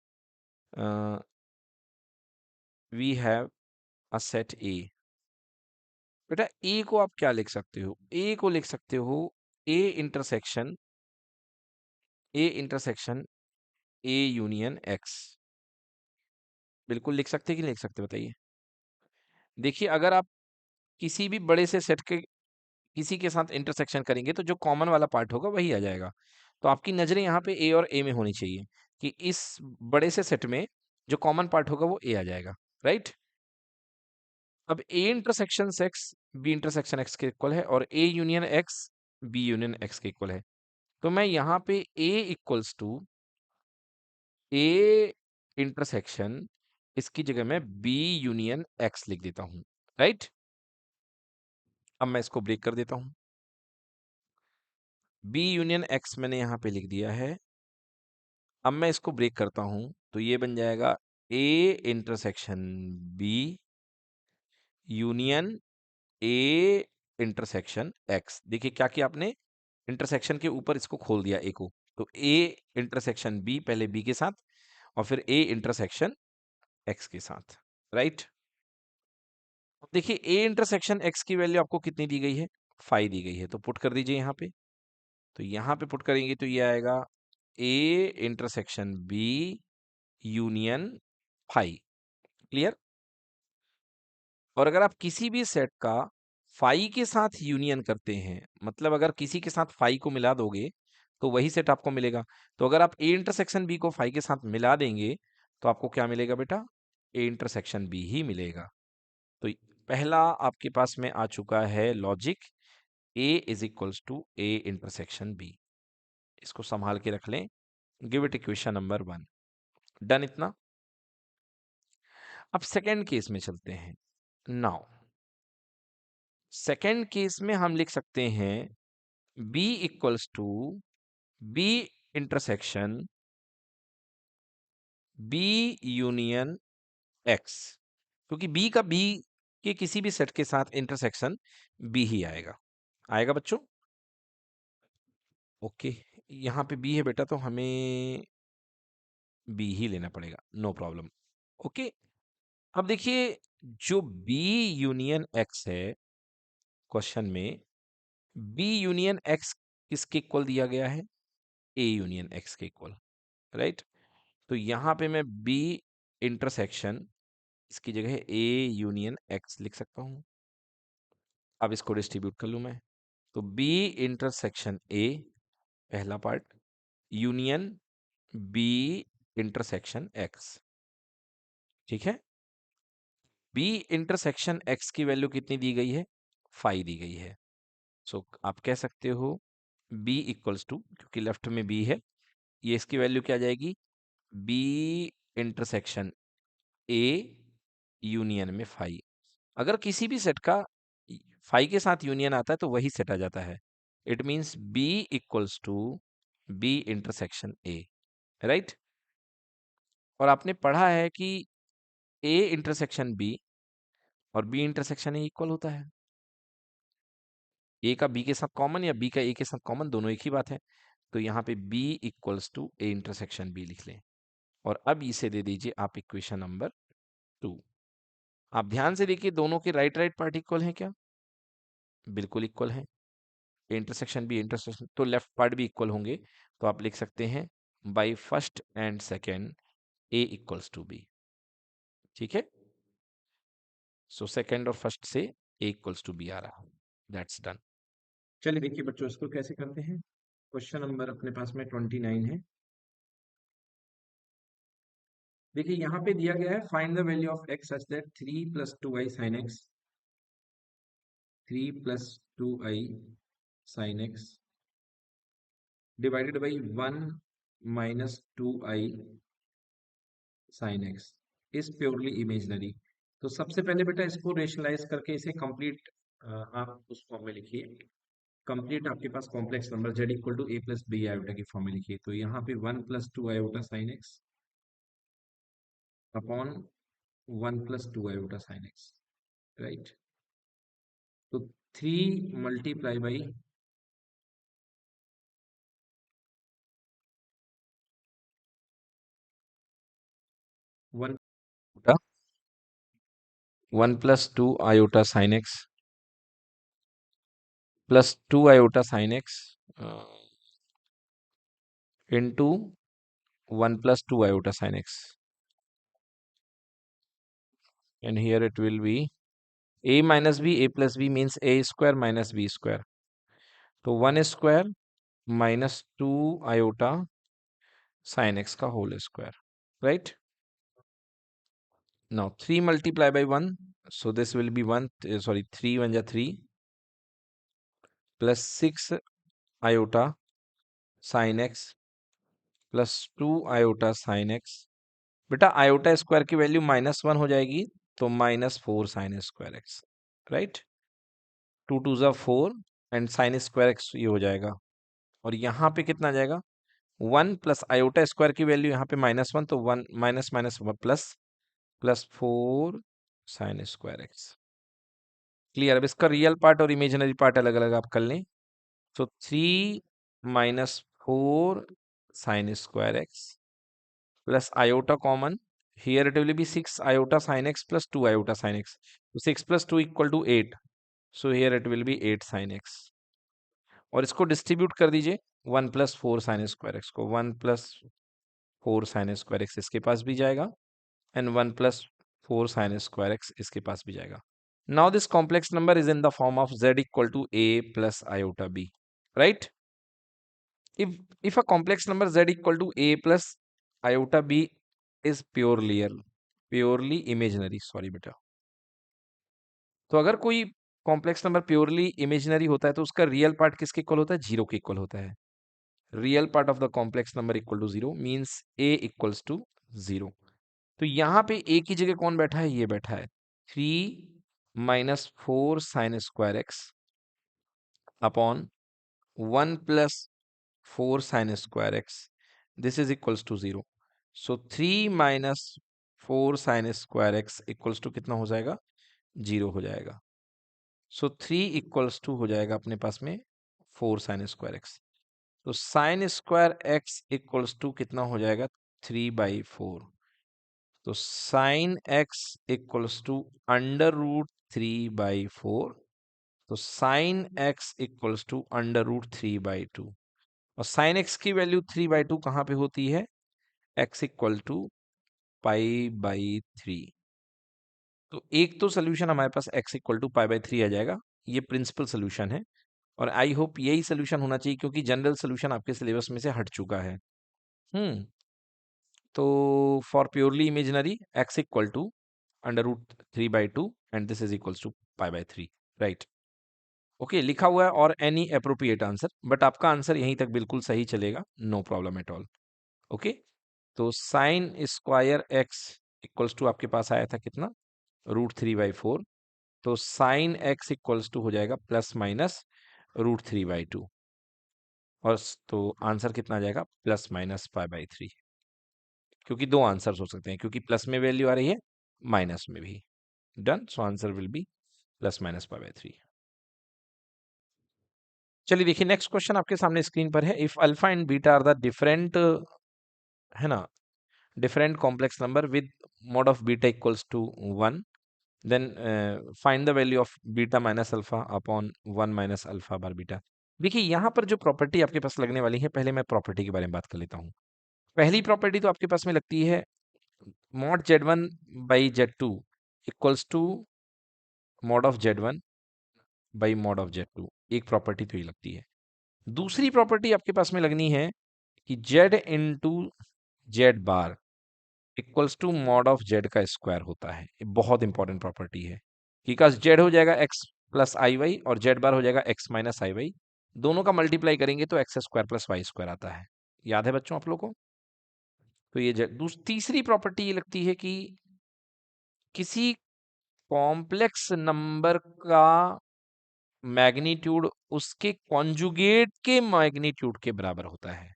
We have a set A. बेटा ए को आप क्या लिख सकते हो? ए को लिख सकते हो A intersection, A intersection A union x. बिल्कुल लिख सकते कि नहीं लिख सकते, बताइए। देखिए अगर आप किसी भी बड़े से सेट के किसी के साथ इंटरसेक्शन करेंगे तो जो कॉमन वाला पार्ट होगा वही आ जाएगा। तो आपकी नजरें यहाँ पे ए और ए में होनी चाहिए कि इस बड़े से सेट में जो कॉमन पार्ट होगा वो ए आ जाएगा, राइट। अब A intersection X B intersection X के इक्वल है और A union X B union X के इक्वल है। तो मैं यहाँ पे A equals to A intersection, इसकी जगह मैं बी यूनियन एक्स लिख देता हूँ, राइट। अब मैं इसको ब्रेक कर देता हूं। बी यूनियन एक्स मैंने यहां पे लिख दिया है। अब मैं इसको ब्रेक करता हूं तो ये बन जाएगा A intersection B union A intersection X. देखिए क्या किया आपने, इंटरसेक्शन के ऊपर इसको खोल दिया ए को। तो ए इंटरसेक्शन बी पहले बी के साथ और फिर ए इंटरसेक्शन एक्स के साथ, राइट। देखिए ए इंटरसेक्शन एक्स की वैल्यू आपको कितनी दी गई है, 5 दी गई है, तो पुट कर दीजिए यहाँ पे। तो यहाँ पे पुट करेंगे तो ये आएगा A intersection B union 5। Clear. और अगर आप किसी भी सेट का फाई के साथ यूनियन करते हैं, मतलब अगर किसी के साथ फाई को मिला दोगे तो वही सेट आपको मिलेगा। तो अगर आप ए इंटरसेक्शन बी को फाई के साथ मिला देंगे तो आपको क्या मिलेगा बेटा, ए इंटरसेक्शन बी ही मिलेगा। तो पहला आपके पास में आ चुका है logic, A is equals to A intersection B. इसको संभाल के रख लें। Give it equation number 1। Done इतना। अब सेकेंड केस में चलते हैं। नाउ सेकेंड केस में हम लिख सकते हैं B equals to B intersection B union X, क्योंकि बी का बी के किसी भी सेट के साथ इंटरसेक्शन बी ही आएगा। आएगा बच्चों? ओके, यहाँ पे बी है बेटा तो हमें बी ही लेना पड़ेगा, नो प्रॉब्लम। ओके, अब देखिए जो बी यूनियन एक्स है क्वेश्चन में, बी यूनियन एक्स किसके इक्वल दिया गया है, ए यूनियन एक्स के इक्वल, राइट। तो यहां पे मैं बी इंटरसेक्शन, इसकी जगह ए यूनियन एक्स लिख सकता हूं। अब इसको डिस्ट्रीब्यूट कर लूं मैं, तो बी इंटरसेक्शन ए पहला part union B intersection X, ठीक है। बी इंटरसेक्शन एक्स की वैल्यू कितनी दी गई है, 5 दी गई है। सो आप कह सकते हो बी इक्वल्स टू, क्योंकि लेफ्ट में बी है, ये इसकी वैल्यू क्या आ जाएगी, बी इंटरसेक्शन ए यूनियन में 5। अगर किसी भी सेट का 5 के साथ यूनियन आता है तो वही सेट आ जाता है। It means B equals to B intersection A, right. और आपने पढ़ा है कि ए इंटरसेक्शन बी और बी इंटरसेक्शन ए इक्वल होता है। ए का बी के साथ कॉमन या बी का ए के साथ कॉमन, दोनों एक ही बात है। तो यहाँ पे B equals to A intersection B लिख लें और अब इसे दे दीजिए आप इक्वेशन नंबर 2। आप ध्यान से देखिए दोनों के राइट राइट पार्ट इक्वल हैं क्या, बिल्कुल इक्वल हैं। इंटरसेक्शन बी इंटरसेक्शन तो लेफ्ट पार्ट भी इक्वल होंगे। तो आप लिख सकते हैं by first and second A equals to B, ठीक है। सो सेकेंड और फर्स्ट से ए इक्वल्स टू बी आ रहा, दैट्स डन। चलिए देखिए बच्चों, इसको कैसे करते हैं। क्वेश्चन नंबर अपने पास में 29 है। देखिए यहाँ पे दिया गया है find the value of x such that 3 + 2i sin x 3 + 2i sin x divided by 1 - 2i sin x is purely imaginary. तो सबसे पहले बेटा इसको रेशनलाइज करके इसे कंप्लीट आप उस फॉर्म में लिखिए। कंप्लीट आपके पास complex number z equal to a + b iota की फॉर्म में लिखिए। तो यहाँ पे 1 + 2 iota sin x upon 1 + 2 iota sin x, राइट। तो 3 multiply by 1 1 + 2 iota sin x plus 2 iota sin x into 1 + 2 iota sin x, and here it will be a minus b, a plus b means a square minus b square, तो 1 square minus 2 iota sin x का whole square, right? Now 3 multiply by 1, so this will be 1, sorry 3 1 ja 3 plus 6 iota sin x plus 2 iota sin x। बेटा iota square की value -1 हो जाएगी तो -4 sin square x, right. 2 2 ज़ा 4 and sign square x ये हो जाएगा। और यहाँ पे कितना आ जाएगा 1 प्लस आयोटा स्क्वायर की वैल्यू यहाँ पे -1 तो 1 minus minus plus plus 4 sine square x. Clear? अब इसका रियल पार्ट और इमेजिनरी पार्ट अलग अलग आप कर लें। तो 3 minus 4 sine square x plus iota common. Here it will be 6 iota sin x plus 2 iota sin x. So 6 plus 2 equal to 8. So here it will be 8 sin x. और इसको distribute कर दीजिए 1 प्लस 4 साइन स्क्वायर एक्स को। 1 plus 4 sine square x इसके पास भी जाएगा and 1 plus 4 sine square x इसके पास भी जाएगा। Now this complex number is in the form of z equal to a plus iota b, राइट? If a complex number z equal to a plus iota b is purely imaginary, sorry बेटा। तो अगर कोई complex number purely imaginary होता है तो उसका real part किसके इक्वल होता है? जीरो के इक्वल होता है। Real part of the complex number equal to zero means a equals to zero. तो यहाँ पे a की जगह कौन बैठा है? ये बैठा है 3 minus 4 sine square x upon 1 plus 4 sin square x. This is equals to 0. So 3 minus 4 sin square x equals to कितना हो जाएगा? 0 हो जाएगा। So 3 equals to हो जाएगा अपने पास में 4 sin square x. तो sin square x equals to कितना हो जाएगा? 3/4. तो sin x equals to under root 3/4. तो sin x equals to under root 3/2. और साइन एक्स की वैल्यू 3/2 कहाँ पे होती है? X equal to π/3। तो एक तो सोल्यूशन हमारे पास एक्स इक्वल टू π/3 आ जाएगा। ये प्रिंसिपल सोल्यूशन है और आई होप यही सोल्यूशन होना चाहिए क्योंकि जनरल सोल्यूशन आपके सिलेबस में से हट चुका है। तो for purely imaginary x equal to under root 3/2 and this is equals to π/3, right? Okay, लिखा हुआ है और एनी अप्रोप्रिएट आंसर, बट आपका आंसर यहीं तक बिल्कुल सही चलेगा, no problem at all. Okay, तो sine square x equals to आपके पास आया था कितना? √3/4। तो साइन एक्स इक्वल्स टू हो जाएगा प्लस माइनस √3/2 और तो आंसर कितना आ जाएगा? Plus minus π/3। क्योंकि दो आंसर्स हो सकते हैं, क्योंकि प्लस में वैल्यू आ रही है माइनस में भी। Done, so answer will be plus minus π/3। चलिए देखिए, नेक्स्ट क्वेश्चन आपके सामने स्क्रीन पर है। If alpha and beta are the different, है ना, different complex number with mod of beta equals to 1, then find the value of beta minus alpha upon 1 minus alpha bar beta। देखिए यहाँ पर जो प्रॉपर्टी आपके पास लगने वाली है, पहले मैं प्रॉपर्टी के बारे में बात कर लेता हूँ। पहली प्रॉपर्टी तो आपके पास में लगती है mod z1 by z2 equals to mod of z1 by mod of z2। एक प्रॉपर्टी तो ये लगती है। दूसरी प्रॉपर्टी आपके पास में लगनी है कि z into z bar equals to mod of z का स्क्वायर होता है। ये बहुत इंपॉर्टेंट प्रॉपर्टी है कि जेड हो जाएगा एक्स प्लस आई वाई और जेड बार हो जाएगा एक्स माइनस आई वाई। दोनों का मल्टीप्लाई करेंगे तो x square plus y square आता है। याद है बच्चों आप लोग को? तो ये तीसरी प्रॉपर्टी ये लगती है कि किसी कॉम्प्लेक्स नंबर का मैग्नीट्यूड उसके कॉन्जुगेट के मैग्नीट्यूड के बराबर होता है।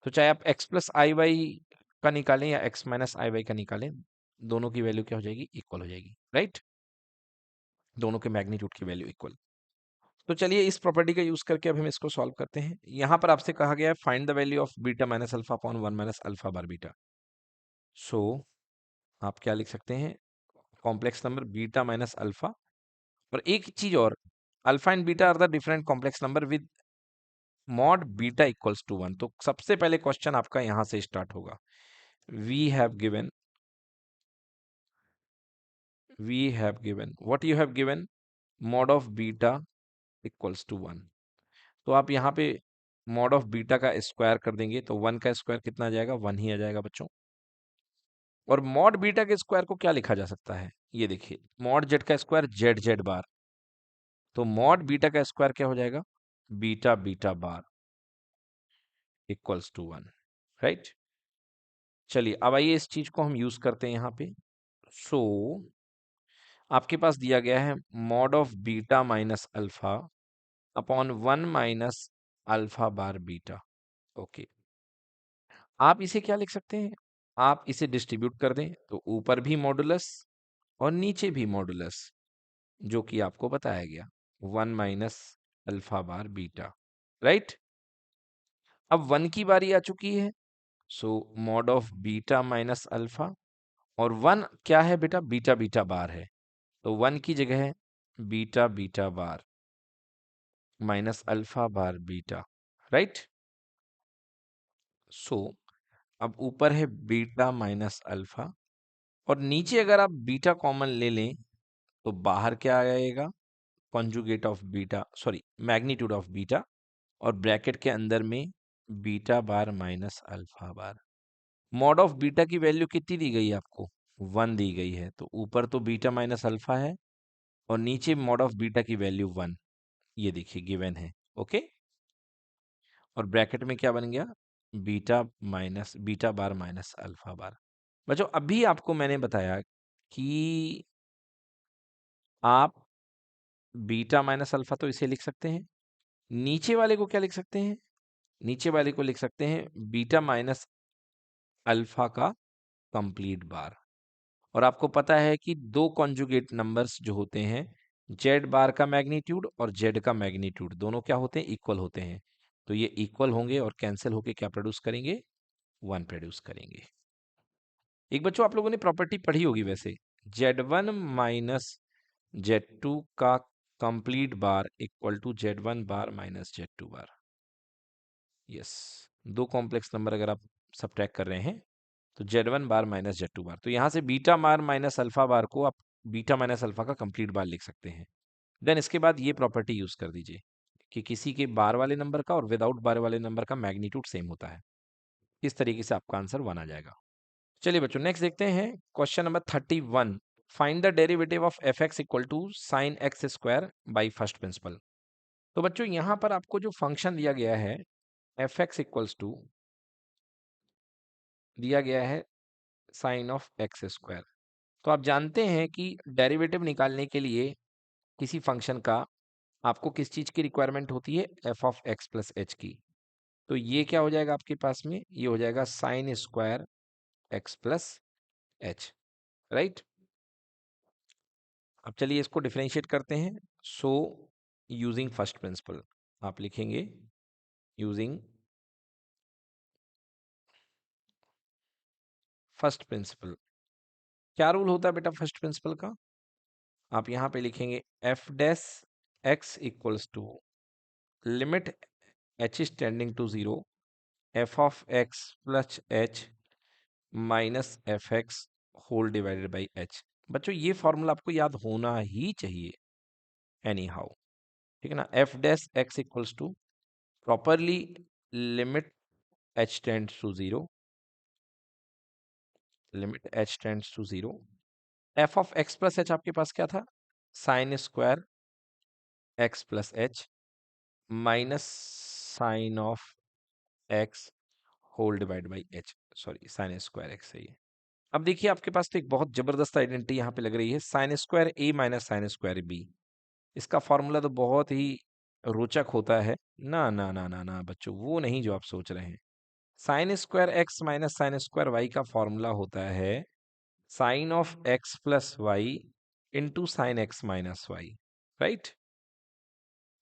तो चाहे आप एक्स प्लस आई वाई का निकालें या एक्स माइनस आई वाई का निकालें, दोनों की वैल्यू क्या हो जाएगी? इक्वल हो जाएगी, राइट? दोनों के मैग्नीट्यूड की वैल्यू इक्वल। तो चलिए इस प्रॉपर्टी का यूज करके अब हम इसको सॉल्व करते हैं। यहां पर आपसे कहा गया है find the value of beta minus alpha upon 1 minus alpha bar beta. So आप क्या लिख सकते हैं? Complex number beta minus alpha, और एक चीज और, alpha and beta are the different complex number with mod beta equals to 1। तो सबसे पहले क्वेश्चन आपका यहां से स्टार्ट होगा। We have given what you have given mod of beta equals to 1। तो आप यहाँ पे mod of beta का स्क्वायर कर देंगे तो 1 का स्क्वायर कितना आ जाएगा? 1 ही आ जाएगा बच्चों। और mod बीटा के स्क्वायर को क्या लिखा जा सकता है? ये देखिए, mod z का स्क्वायर जेड जेड बार, तो mod बीटा का स्क्वायर क्या हो जाएगा? Beta beta bar equals to 1, right? चलिए अब आइए इस चीज को हम यूज करते हैं यहाँ पे। सो आपके पास दिया गया है mod of beta minus alpha upon 1 minus alpha bar beta. Okay, आप इसे क्या लिख सकते हैं, आप इसे डिस्ट्रीब्यूट कर दें तो ऊपर भी मॉडुलस और नीचे भी मॉडुलस, जो कि आपको बताया गया 1 minus alpha bar beta, right. अब 1 की बारी आ चुकी है, so mod of beta minus alpha, और 1 क्या है बेटा, बीटा बीटा बार है, तो 1 की जगह है beta beta bar minus alpha bar beta, right. So अब ऊपर है बीटा माइनस अल्फा, और नीचे अगर आप बीटा कॉमन ले लें तो बाहर क्या आएगा, conjugate of beta, sorry magnitude of beta, और ब्रैकेट के अंदर में beta bar minus alpha bar. Mod of beta की वैल्यू कितनी दी गई है आपको, 1 दी गई है, तो ऊपर तो बीटा माइनस अल्फा है और नीचे मॉड ऑफ बीटा की वैल्यू 1, ये देखिए गिवन है। ओके, और ब्रैकेट में क्या बन गया, बीटा बार माइनस अल्फा बार। बच्चों अभी आपको मैंने बताया कि आप बीटा माइनस अल्फा तो इसे लिख सकते हैं, नीचे वाले को क्या लिख सकते हैं, नीचे वाले को लिख सकते हैं बीटा माइनस अल्फा का कंप्लीट बार। और आपको पता है कि दो कॉन्जुगेट नंबर्स जो होते हैं, जेड बार का मैग्नीट्यूड और जेड का मैग्नीट्यूड, दोनों क्या होते हैं, इक्वल होते हैं, तो ये इक्वल होंगे और कैंसिल होके क्या प्रोड्यूस करेंगे, 1 प्रोड्यूस करेंगे। एक बच्चों आप लोगों ने प्रॉपर्टी पढ़ी होगी वैसे, Z1 माइनस Z2 का complete bar equal to Z1 bar minus Z2 bar. Yes, दो कॉम्प्लेक्स नंबर अगर आप सब्ट्रैक्ट कर रहे हैं तो Z1 बार माइनस Z2 बार, तो यहां से बीटा बार माइनस अल्फा बार को आप बीटा माइनस अल्फा का कंप्लीट बार लिख सकते हैं। देन इसके बाद ये प्रॉपर्टी यूज कर दीजिए कि किसी के बार वाले नंबर का और विदाउट बार वाले नंबर का मैग्नीट्यूड सेम होता है। इस तरीके से आपका आंसर 1 आ जाएगा। चलिए बच्चों नेक्स्ट देखते हैं question number 31। Find the derivative of f x equal to sine x square by first principle. तो बच्चों यहां पर आपको जो फंक्शन दिया गया है एफ एक्स इक्वल्स टू दिया गया है साइन ऑफ एक्स स्क्वायर। तो आप जानते हैं कि डेरिवेटिव निकालने के लिए किसी फंक्शन का आपको किस चीज की रिक्वायरमेंट होती है, F of x plus H की। तो ये क्या हो जाएगा आपके पास में, ये हो जाएगा sign square x plus H, right. अब चलिए इसको डिफरेंशिएट करते हैं। सो यूजिंग फर्स्ट प्रिंसिपल आप लिखेंगे यूजिंग फर्स्ट प्रिंसिपल। क्या रूल होता है बेटा फर्स्ट प्रिंसिपल का, आप यहां पे लिखेंगे f dash x equals to limit h is tending to 0 f of x plus h minus f x whole divided by h. बच्चों ये फॉर्मूला आपको याद होना ही चाहिए एनी हाउ, ठीक है ना। F dash x equals to properly limit h tends to 0, limit h tends to 0, f of x plus h आपके पास क्या था, sine square x plus h minus sine of x whole divide by h, sorry sine square x है ये। अब देखिए आपके पास तो एक बहुत जबरदस्त आइडेंटिटी यहाँ पे लग रही है, साइन स्क्वायर ए माइनस साइन स्क्वायर बी। इसका फॉर्मूला तो बहुत ही रोचक होता है। ना ना ना ना ना बच्चों, वो नहीं जो आप सोच रहे हैं। Sine square x minus sine square y का फॉर्मूला होता है sine of x plus y into sine x minus y, right.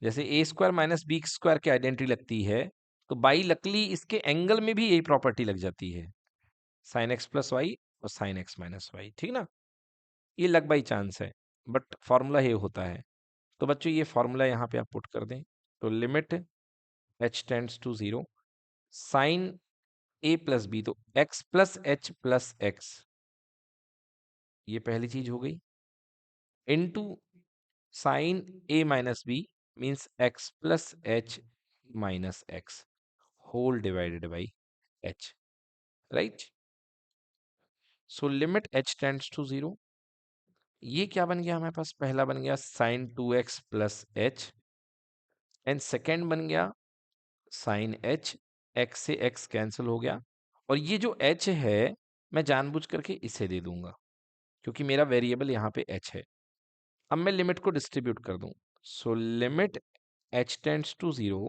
जैसे A square minus B square की आइडेंटिटी लगती है, तो बाई लकली इसके एंगल में भी यही प्रॉपर्टी लग जाती है, साइन एक्स प्लस वाई और साइन एक्स माइनस वाई, ठीक ना। ये लग बाई चांस है, बट फॉर्मूला ये होता है। तो बच्चों ये फॉर्मूला यहाँ पे आप पुट कर दें, तो limit h tends to 0 sine a plus b, तो x plus h plus x, ये पहली चीज हो गई, into sine a minus b means x plus h minus x whole divided by h, right. So limit h tends to 0, ये क्या बन गया हमारे पास, पहला बन गया sine 2x plus h and second बन गया साइन एच, एक्स से एक्स कैंसिल हो गया, और ये जो एच है मैं जानबूझ करके इसे दे दूंगा क्योंकि मेरा वेरिएबल यहाँ पे एच है। अब मैं लिमिट को डिस्ट्रीब्यूट कर दूं, so limit h tends to 0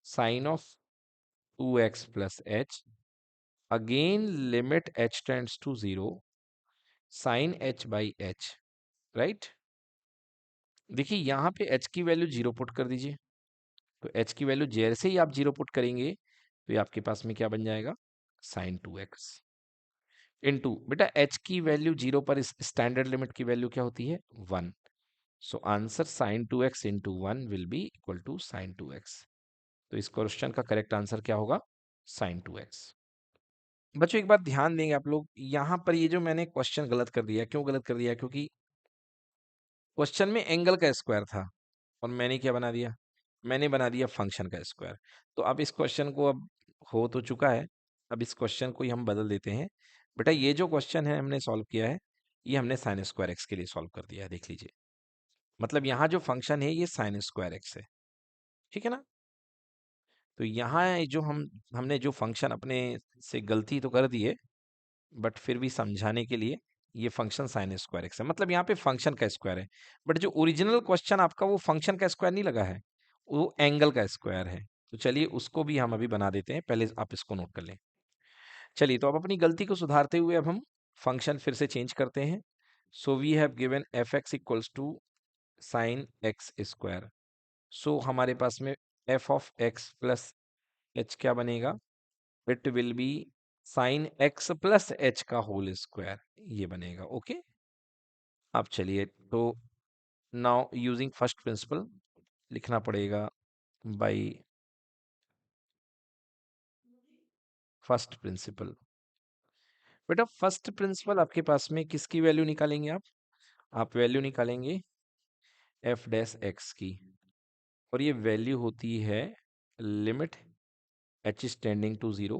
sine of 2x plus h, again limit h tends to 0 sine h by h, right. देखिए यहाँ पे h की वैल्यू 0 पुट कर दीजिए, तो h की वैल्यू जैसे ही आप 0 पुट करेंगे तो ये आपके पास में क्या बन जाएगा, साइन 2x इनटू, बेटा h की वैल्यू 0 पर इस स्टैंडर्ड लिमिट की वैल्यू क्या होती है, 1। So answer sine 2x into 1 will be equal to sine 2x। तो इस क्वेश्चन का करेक्ट आंसर क्या होगा, साइन 2x। बच्चों एक बात ध्यान देंगे आप लोग, यहाँ पर ये जो मैंने क्वेश्चन गलत कर दिया, क्यों गलत कर दिया, क्योंकि क्वेश्चन में एंगल का स्क्वायर था और मैंने क्या बना दिया, मैंने बना दिया फंक्शन का स्क्वायर। तो अब इस क्वेश्चन को, अब हो तो चुका है, अब इस क्वेश्चन को ही हम बदल देते हैं। बेटा ये जो क्वेश्चन है हमने सॉल्व किया है, ये हमने साइन स्क्वायर एक्स के लिए सॉल्व कर दिया है, देख लीजिए। मतलब यहाँ जो फंक्शन है ये साइन स्क्वायर एक्स है, ठीक है ना। तो यहाँ जो हमने जो फंक्शन अपने से गलती तो कर दी है, बट फिर भी समझाने के लिए ये फंक्शन साइन स्क्वायर एक्स है, मतलब यहाँ पे फंक्शन का स्क्वायर है। बट जो ओरिजिनल क्वेश्चन आपका वो फंक्शन का स्क्वायर नहीं लगा है, वो एंगल का स्क्वायर है। तो चलिए उसको भी हम अभी बना देते हैं, पहले आप इसको नोट कर लें। चलिए तो अब अपनी गलती को सुधारते हुए अब हम फंक्शन फिर से चेंज करते हैं। So we have given f x equals to sine x square. So हमारे पास में f of x plus h क्या बनेगा, it will be sine x plus h का होल स्क्वायर, ये बनेगा। ओके अब चलिए तो नाउ यूजिंग फर्स्ट प्रिंसिपल लिखना पड़ेगा, बाय फर्स्ट प्रिंसिपल। बेटा फर्स्ट प्रिंसिपल आपके पास में किसकी वैल्यू निकालेंगे आप वैल्यू निकालेंगे एफ डैश एक्स की, और ये वैल्यू होती है limit h is tending to 0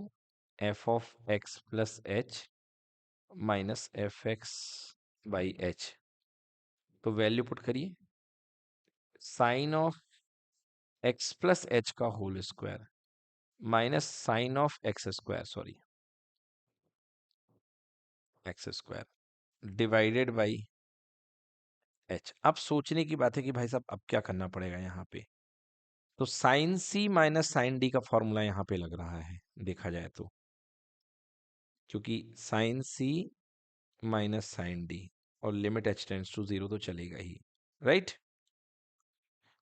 f of x plus h minus f x by h. तो वैल्यू पुट करिए, sine of x plus h का whole square minus sine of x square, sorry x square divided by h. अब सोचने की बात है कि भाई साहब अब क्या करना पड़ेगा यहाँ पे, तो साइन सी माइनस साइन डी का फॉर्मूला यहाँ पे लग रहा है देखा जाए तो, क्योंकि साइन सी माइनस साइन डी और लिमिट एच टेंड्स टू 0 तो चलेगा ही, राइट।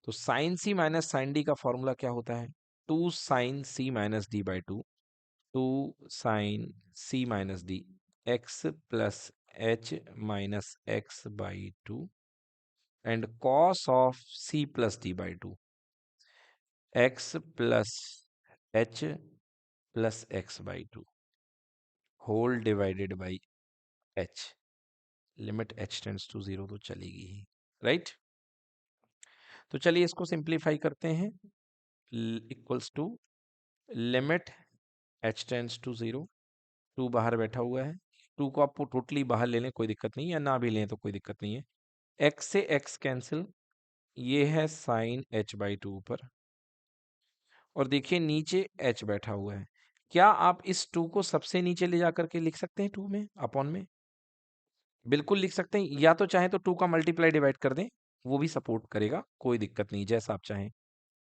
तो साइन सी माइनस साइन डी का फॉर्मूला क्या होता है, 2 sine C minus D by 2, 2 sine C minus D x plus h minus x by 2 and cos of C plus d by 2 x plus h plus x by 2 whole divided by h. Limit h tends to 0 तो चलेगी ही, right. तो चलिए इसको simplify करते हैं, equals to limit h tends to 0, 2 बाहर बैठा हुआ है, 2 को आप टोटली बाहर ले लें कोई दिक्कत नहीं है, ना भी लें तो कोई दिक्कत नहीं है। x से x कैंसिल, ये है साइन h बाई 2 ऊपर, और देखिए नीचे h बैठा हुआ है। क्या आप इस 2 को सबसे नीचे ले जाकर के लिख सकते हैं 2 में अपॉन में, बिल्कुल लिख सकते हैं, या तो चाहें तो 2 का मल्टीप्लाई डिवाइड कर दें, वो भी सपोर्ट करेगा, कोई दिक्कत नहीं, जैसा आप चाहें,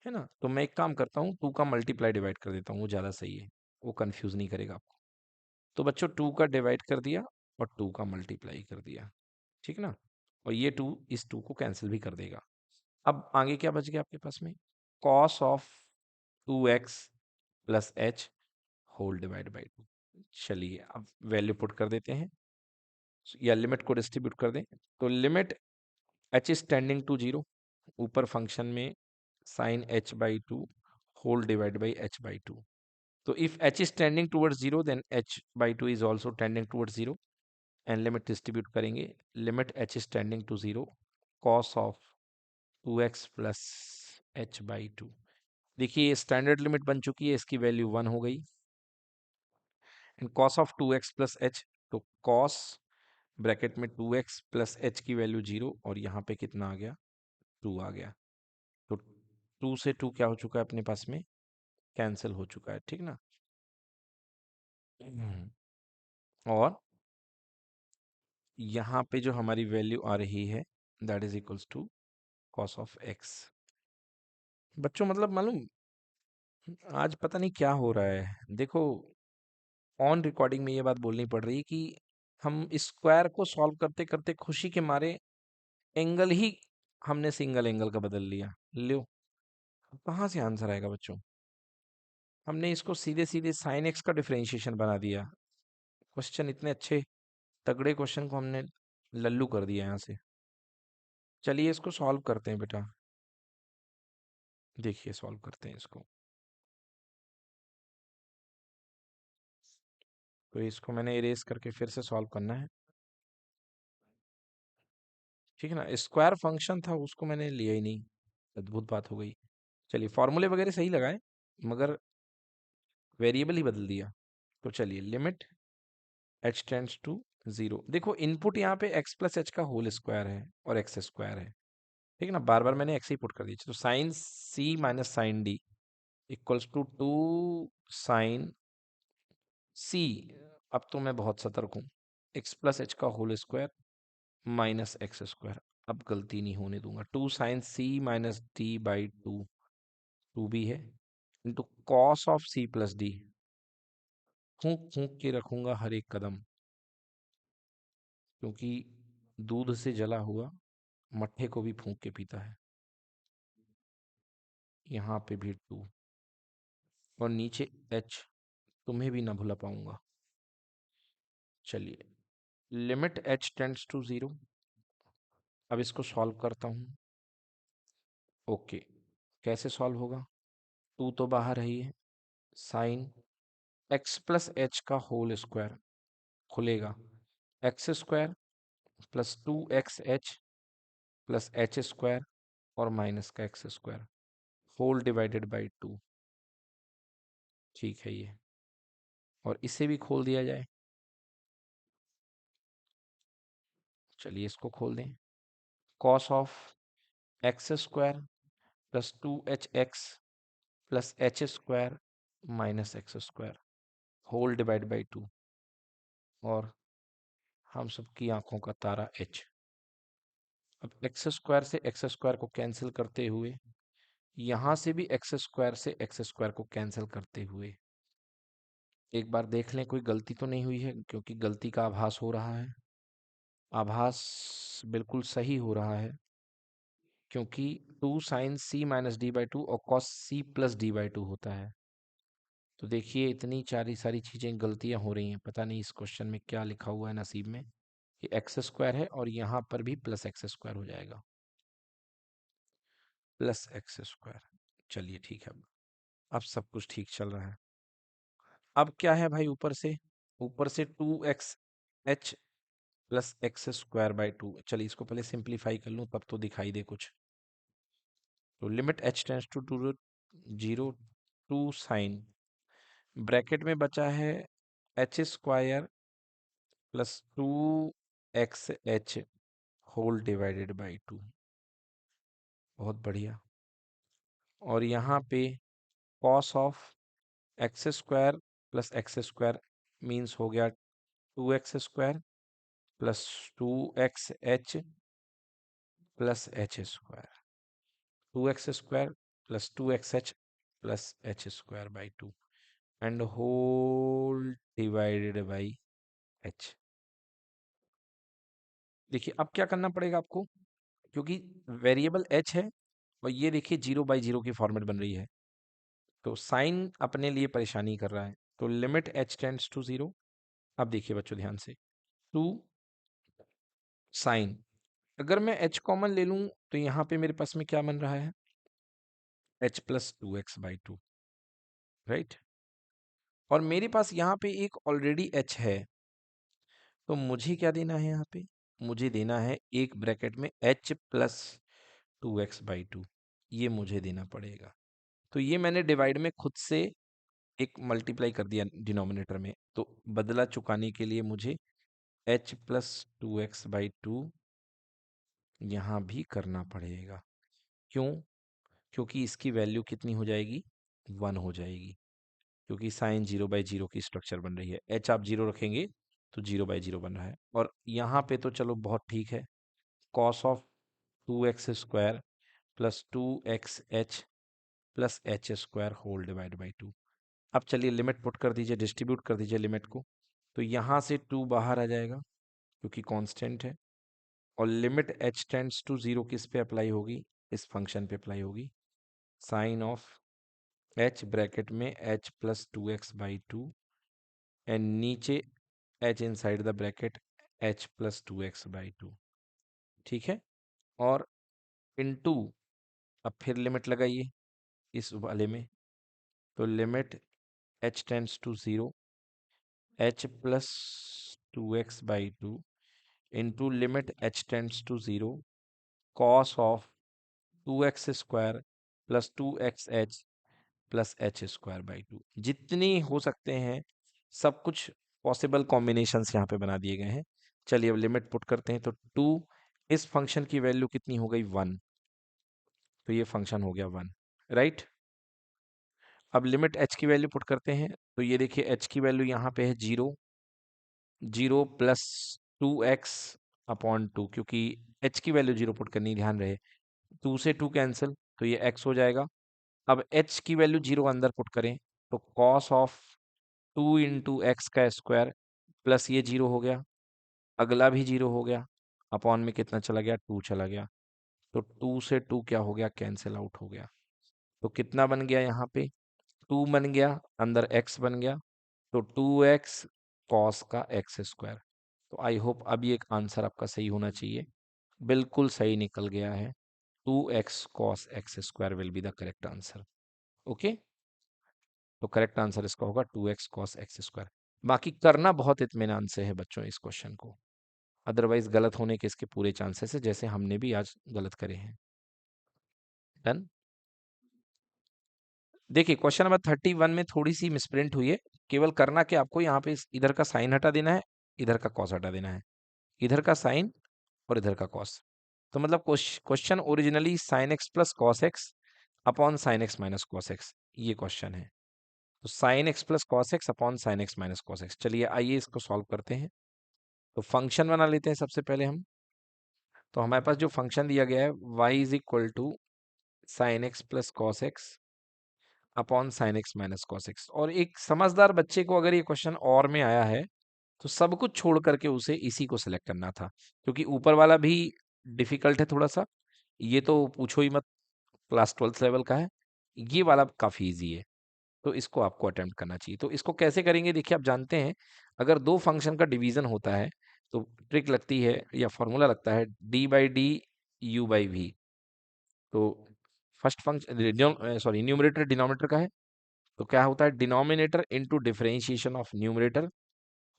है ना। तो मैं एक काम करता हूँ, 2 का मल्टीप्लाई डिवाइड कर देता हूँ, वो ज़्यादा सही है, वो कंफ्यूज नहीं करेगा आपको। तो बच्चों 2 का डिवाइड कर दिया और 2 का मल्टीप्लाई कर दिया, ठीक ना, और ये 2 इस 2 को कैंसिल भी कर देगा। अब आगे क्या बच गया आपके पास में, cos of 2x plus h whole divide by 2। चलिए अब वैल्यू पुट कर देते हैं, या लिमिट को डिस्ट्रीब्यूट कर दें, तो limit h is tending to 0, ऊपर फंक्शन में sine h by 2 whole divide by h by 2। तो if h is tending towards 0 then h by 2 is also tending towards 0, and limit distribute करेंगे, limit h is tending to 0 cos of 2x plus h by 2। देखिए ये standard limit बन चुकी है, इसकी value 1 हो गई, and cos of 2x plus h, तो cos ब्रैकेट में 2x प्लस h की वैल्यू 0, और यहाँ पे कितना आ गया, 2 आ गया। तो 2 से 2 क्या हो चुका है अपने पास में, कैंसिल हो चुका है, ठीक ना। और यहाँ पे जो हमारी वैल्यू आ रही है that is equals to cos of x. बच्चों मतलब मालूम आज पता नहीं क्या हो रहा है। देखो ऑन रिकॉर्डिंग में ये बात बोलनी पड़ रही है कि हम स्क्वायर को सॉल्व करते करते खुशी के मारे एंगल ही हमने सिंगल एंगल का बदल लिया। लो कहाँ से आंसर आएगा बच्चों। हमने इसको सीधे सीधे साइन एक्स का डिफरेंशिएशन बना दिया। क्वेश्चन इतने अच्छे तगड़े क्वेश्चन को हमने लल्लू कर दिया यहाँ से। चलिए इसको सॉल्व करते हैं बेटा। देखिए सॉल्व करते हैं इसको। तो इसको मैंने इरेज करके फिर से सॉल्व करना है, ठीक है ना। स्क्वायर फंक्शन था उसको मैंने लिया ही नहीं, अद्भुत बात हो गई। चलिए फॉर्मूले वगैरह सही लगाए मगर वेरिएबल ही बदल दिया। तो चलिए limit h tends to zero. देखो इनपुट यहाँ पे एक्स प्लस एच का होल स्क्वायर है और एक्स स्क्वायर है, ठीक है ना। बार बार मैंने एक्स ही पुट कर दिया। तो sine C minus sine d equals to two sine c. अब तो मैं बहुत सतर्क हूँ। एक्स प्लस एच का whole square minus x square. अब गलती नहीं होने दूंगा। Two sine C minus D by two, two भी है, into cos of C plus d. फूंक फूंक के रखूंगा हर एक कदम, क्योंकि दूध से जला हुआ मट्ठे को भी फूंक के पीता है। यहाँ पे भी टू और नीचे एच, तुम्हें भी ना भुला पाऊंगा। चलिए limit h tends to zero. अब इसको सॉल्व करता हूँ। ओके कैसे सॉल्व होगा, टू तो बाहर है ही है। साइन एक्स प्लस एच का होल स्क्वायर खुलेगा, x square plus two x h plus h square और माइनस का x square whole divided by two. ठीक है ये, और इसे भी खोल दिया जाए। चलिए इसको खोल दें। Cos of x square plus two h x plus h square minus x square whole divide by two, और हम सबकी आंखों का तारा एच। अब एक्स स्क्वायर से एक्स स्क्वायर को कैंसिल करते हुए, यहां से भी एक्स स्क्वायर से एक्स स्क्वायर को कैंसिल करते हुए, एक बार देख लें कोई गलती तो नहीं हुई है, क्योंकि गलती का आभास हो रहा है। आभास बिल्कुल सही हो रहा है, क्योंकि two sine C minus D by two और cos c plus d by two होता है। तो देखिए इतनी सारी चीजें गलतियां हो रही हैं। पता नहीं इस क्वेश्चन में क्या लिखा हुआ है नसीब में। ये एक्स स्क्वायर है और यहाँ पर भी प्लस एक्स स्क्वायर हो जाएगा, प्लस एक्स स्क्वायर। चलिए ठीक है, अब सब कुछ ठीक चल रहा है। अब क्या है भाई, ऊपर से two x h plus x square by two. चलिए इसको पहले सिंप्लीफाई कर लूँ तब तो दिखाई दे कुछ। तो limit h tends to to zero, two sine bracket में बचा है h square plus two x h whole divided by two. बहुत बढ़िया। और यहाँ पे cos of x square plus x square means हो गया two x square plus two x h plus h square, two x square plus two x h plus h square by two and whole divided by h. देखिए अब क्या करना पड़ेगा आपको, क्योंकि variable H है और ये देखिए जीरो बाई जीरो की फॉर्मेट बन रही है, तो साइन अपने लिए परेशानी कर रहा है। तो limit h tends to zero. अब देखिए बच्चों ध्यान से, टू साइन, अगर मैं एच कॉमन ले लूं तो यहाँ पे मेरे पास में क्या बन रहा है, H plus two x by two, right. और मेरे पास यहाँ पे एक ऑलरेडी एच है, तो मुझे क्या देना है यहाँ पे, मुझे देना है एक ब्रैकेट में H plus two x by two, ये मुझे देना पड़ेगा। तो ये मैंने डिवाइड में खुद से एक मल्टीप्लाई कर दिया डिनोमिनेटर में, तो बदला चुकाने के लिए मुझे H plus two x by two यहाँ भी करना पड़ेगा। क्यों, क्योंकि इसकी वैल्यू कितनी हो जाएगी, वन हो जाएगी, क्योंकि साइन जीरो बाई जीरो की स्ट्रक्चर बन रही है। एच आप जीरो रखेंगे तो जीरो बाई जीरो बन रहा है। और यहाँ पे तो चलो बहुत ठीक है, cos of 2x² plus 2xh plus h² whole divide by 2। अब चलिए लिमिट पुट कर दीजिए, डिस्ट्रीब्यूट कर दीजिए लिमिट को। तो यहाँ से 2 बाहर आ जाएगा क्योंकि कांस्टेंट है, और लिमिट h टेंड्स टू 0 किस पे अप्लाई होगी, इस फंक्शन पे अप्लाई होगी। साइन ऑफ h ब्रैकेट में h प्लस 2x/2 एंड नीचे h inside the bracket h plus 2x/2। ठीक है, और इनटू, अब फिर लिमिट लगाइए इस वाले में। तो limit h tends to 0 h plus 2x/2 into limit h tends to 0 cos of 2x² plus 2xh plus h²/2। जितनी हो सकते हैं सब कुछ पॉसिबल कॉम्बिनेशंस यहाँ पे बना दिए गए हैं। चलिए अब लिमिट पुट करते हैं। तो 2, इस फंक्शन की वैल्यू कितनी हो गई, 1। तो ये फंक्शन हो गया 1, राइट। अब लिमिट h की वैल्यू पुट करते हैं। तो ये देखिए h की वैल्यू यहाँ पे है 0 प्लस 2x/2, क्योंकि h की वैल्यू 0 पुट करनी, ध्यान रहे। 2 से 2 कैंसिल, तो ये x हो जाएगा। अब h की वैल्यू 0 अंदर पुट करें, तो कॉस ऑफ 2 इंटू एक्स का स्क्वायर प्लस ये 0 हो गया, अगला भी 0 हो गया, अपॉन में कितना चला गया, 2 चला गया। तो 2 से 2 क्या हो गया, कैंसिल आउट हो गया। तो कितना बन गया यहाँ पे, 2 बन गया, अंदर x बन गया, तो 2x कॉस का x²। तो आई होप अब ये एक आंसर आपका सही होना चाहिए। बिल्कुल सही निकल गया है। 2x cos x² will be the correct answer. Okay, तो करेक्ट आंसर इसका होगा 2x cos x²। बाकी करना बहुत इत्मीनान से है बच्चों इस क्वेश्चन को, अदरवाइज गलत होने के इसके पूरे चांसेस है, जैसे हमने भी आज गलत करे हैं। डन। देखिए क्वेश्चन नंबर 31 में थोड़ी सी मिसप्रिंट हुई है। केवल करना कि आपको यहाँ पे इधर का साइन हटा देना है, इधर का कॉस हटा देना है, इधर का साइन और इधर का कॉस। तो मतलब question originally sign x plus cos x upon sine x minus cos x, ये क्वेश्चन है। तो sine x plus cos x upon sine x minus cos x. चलिए आइए इसको सॉल्व करते हैं। तो फंक्शन बना लेते हैं सबसे पहले हम। तो हमारे पास जो फंक्शन दिया गया है y is equal to sine x plus cos x upon sine x minus cos x. और एक समझदार बच्चे को अगर ये क्वेश्चन और में आया है तो सब कुछ छोड़ करके उसे इसी को सिलेक्ट करना था, क्योंकि ऊपर वाला भी डिफिकल्ट है थोड़ा सा, ये तो पूछो ही मत, क्लास 12th लेवल का है। ये वाला काफी इजी है, तो इसको आपको अटेम्प्ट करना चाहिए। तो इसको कैसे करेंगे, देखिए आप जानते हैं अगर दो फंक्शन का डिवीजन होता है तो ट्रिक लगती है या फॉर्मूला लगता है d/d u/v। तो first function sorry numerator denominator का है, तो क्या होता है, denominator into differentiation of numerator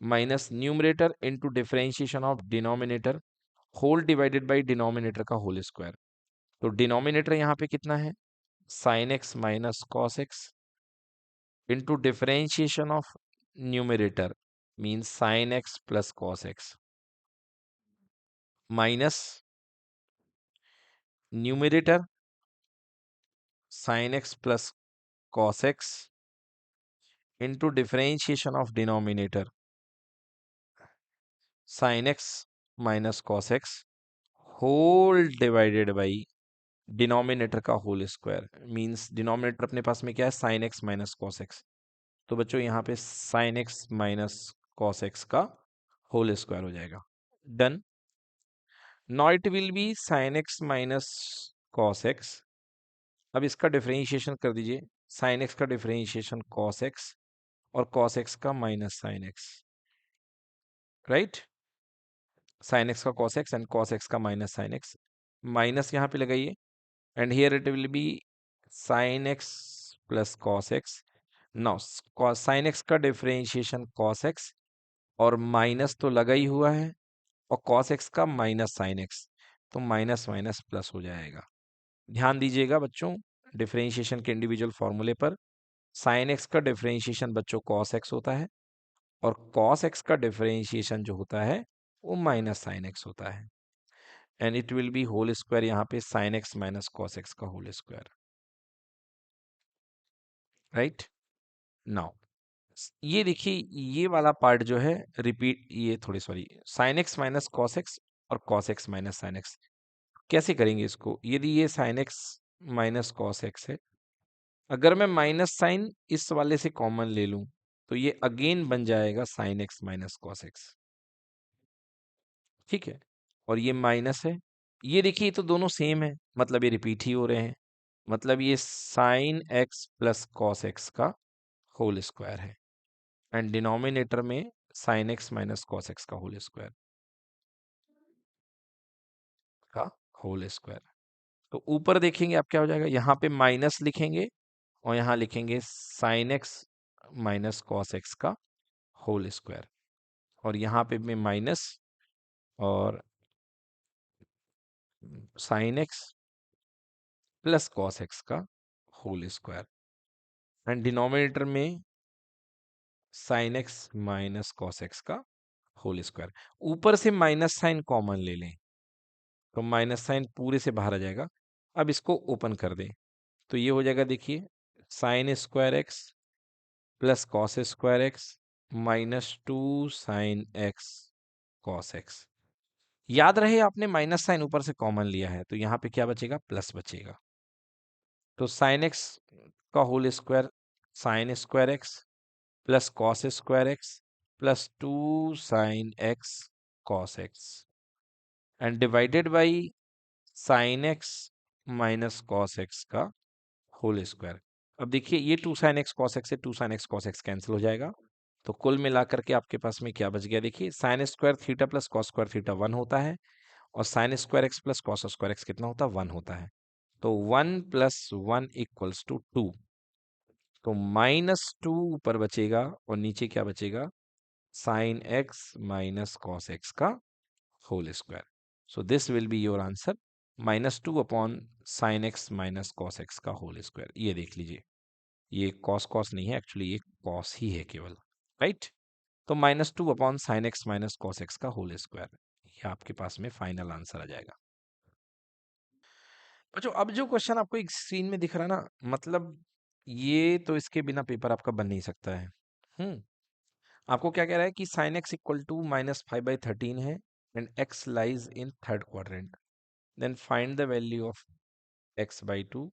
minus numerator into differentiation of denominator whole divided by denominator का होल स्क्वायर। तो डिनोमिनेटर यहाँ पे कितना है, sine x minus cos x into differentiation of numerator means sine x plus cos x minus numerator sine x plus cos x into differentiation of denominator sine x minus cos x whole divided by denominator का whole square. Means denominator अपने पास में क्या है, sine x minus cos x. तो बच्चों यहाँ पे sine x minus cos x का होल स्क्वायर हो जाएगा। Done. Now it will be sine x minus cos x. अब इसका डिफरेंशिएशन कर दीजिए, साइन एक्स का डिफरेंशिएशन कॉस एक्स और कॉस एक्स का minus sine x, right. Sine x का cos x and cos x का माइनस साइन एक्स, माइनस यहाँ पे लगाइए and here it will be sine x plus cos x. Now sine x का differentiation cos x और minus तो लगा ही हुआ है, और कॉस एक्स का माइनस साइन एक्स, तो माइनस माइनस प्लस हो जाएगा। ध्यान दीजिएगा बच्चों डिफरेंशिएशन के इंडिविजुअल फॉर्मूले पर। साइन एक्स का डिफरेंशिएशन बच्चों कॉस एक्स होता है, और कॉस एक्स का डिफरेंशिएशन जो होता है वो माइनस साइन एक्स होता है, and it will be whole square यहाँ पे sine x minus cos x का होल स्क्वायर, राइट। नाउ ये देखिए ये वाला पार्ट जो है रिपीट, ये थोड़ी sorry, sine x minus cos x और cos x minus sine x कैसे करेंगे इसको? यदि ये sine x minus cos x है, अगर मैं माइनस साइन इस वाले से कॉमन ले लूं तो ये अगेन बन जाएगा sign x minus cos x. ठीक है, और ये माइनस है, ये देखिए ये तो दोनों सेम है, मतलब ये रिपीट ही हो रहे हैं, मतलब ये sine x plus cos x का होल स्क्वायर है, एंड डिनोमिनेटर में sign x minus cos x का होल स्क्वायर का होल स्क्वायर। तो ऊपर देखेंगे आप क्या हो जाएगा, यहाँ पे माइनस लिखेंगे और यहाँ लिखेंगे sign x minus cos x का होल स्क्वायर, और यहाँ पे में माइनस और sign x plus cos x का होल स्क्वायर, एंड डिनोमिनेटर में sign x minus cos x का होल स्क्वायर। ऊपर से माइनस साइन कॉमन ले लें तो माइनस साइन पूरे से बाहर आ जाएगा। अब इसको ओपन कर दें तो ये हो जाएगा, देखिए sign square x plus cos square x minus two sine x cos x. याद रहे आपने माइनस साइन ऊपर से कॉमन लिया है तो यहाँ पे क्या बचेगा, प्लस बचेगा। तो साइन एक्स का whole square sine square x plus cos square x plus two sine x cos x, and divided by sine x minus cos x का होल स्क्वायर। अब देखिए ये two sine x cos x से two sine x cos x cancel हो जाएगा, तो कुल मिलाकर के आपके पास में क्या बच गया, देखिए sine square theta plus cos square theta 1 होता है, और sign square x plus cos square x कितना होता है, 1 होता है। तो 1 प्लस 1 इक्वल्स टू 2, तो -2 ऊपर बचेगा और नीचे क्या बचेगा, sine x minus cos x का whole square. So this will be your answer, -2 upon sine x minus cos x का होल स्क्वायर। ये देख लीजिए, ये कॉस कॉस नहीं है, एक्चुअली ये कॉस ही है केवल, राइट। तो -2 upon sine x minus cos x का होल स्क्वायर, ये आपके पास में फाइनल आंसर आ जाएगा। बच्चों अब जो क्वेश्चन आपको एक स्क्रीन में दिख रहा है ना, मतलब ये तो इसके बिना पेपर आपका बन नहीं सकता है। आपको क्या कह रहा है कि साइन एक्स इक्वल टू -5/13 है, and x lies in third quadrant, then find the value of x/2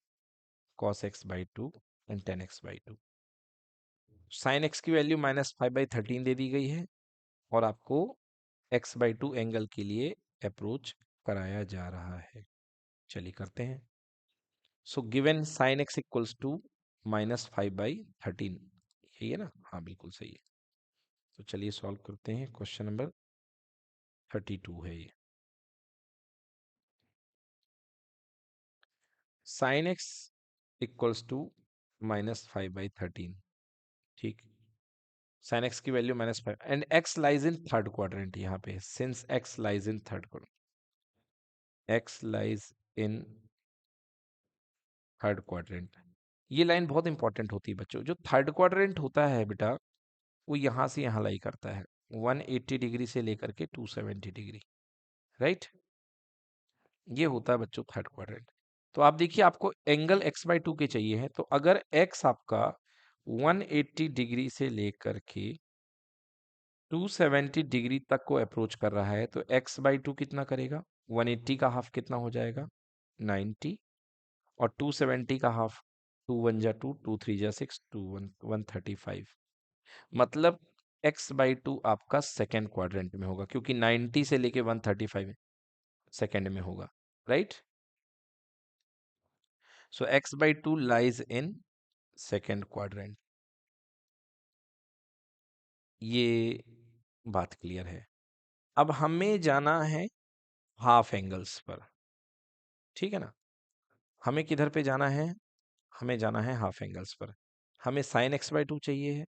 cos x/2 and tan x/2। Sine x की वैल्यू -5/13 दे दी गई है, और आपको x/2 एंगल के लिए अप्रोच कराया जा रहा है। चलिए करते हैं। So given sine x equals to -5/13, यही है ना, हाँ बिल्कुल सही है। तो चलिए सॉल्व करते हैं, क्वेश्चन नंबर 32 है ये। साइन एक्स इक्वल्स टू -5/13, ठीक, साइन एक्स की value -5 and x lies in third quadrant, यहाँ पे since x lies in third quadrant, x lies in third quadrant. ये लाइन बहुत इंपॉर्टेंट होती है बच्चों, जो थर्ड क्वाड्रेंट होता है बेटा वो यहाँ से यहाँ लाई करता है 180 डिग्री से लेकर के 270 डिग्री, राइट। ये होता है बच्चों थर्ड क्वाड्रेंट। तो आप देखिए आपको एंगल x/2 के चाहिए है, तो अगर x आपका 180 डिग्री से लेकर के 270 डिग्री तक को अप्रोच कर रहा है तो x/2 कितना करेगा, 180 का हाफ कितना हो जाएगा, 90, और 270 का हाफ, 2 1 जा 2, 2 3 जा 6, 2 1 135, मतलब x/2 आपका सेकेंड क्वाड्रेंट में होगा, क्योंकि 90 से लेके 135 सेकेंड में होगा, right. So x/2 lies in second quadrant, ये बात क्लियर है। अब हमें जाना है हाफ एंगल्स पर, ठीक है ना। हमें किधर पे जाना है, हमें जाना है हाफ एंगल्स पर। हमें साइन x/2 चाहिए है,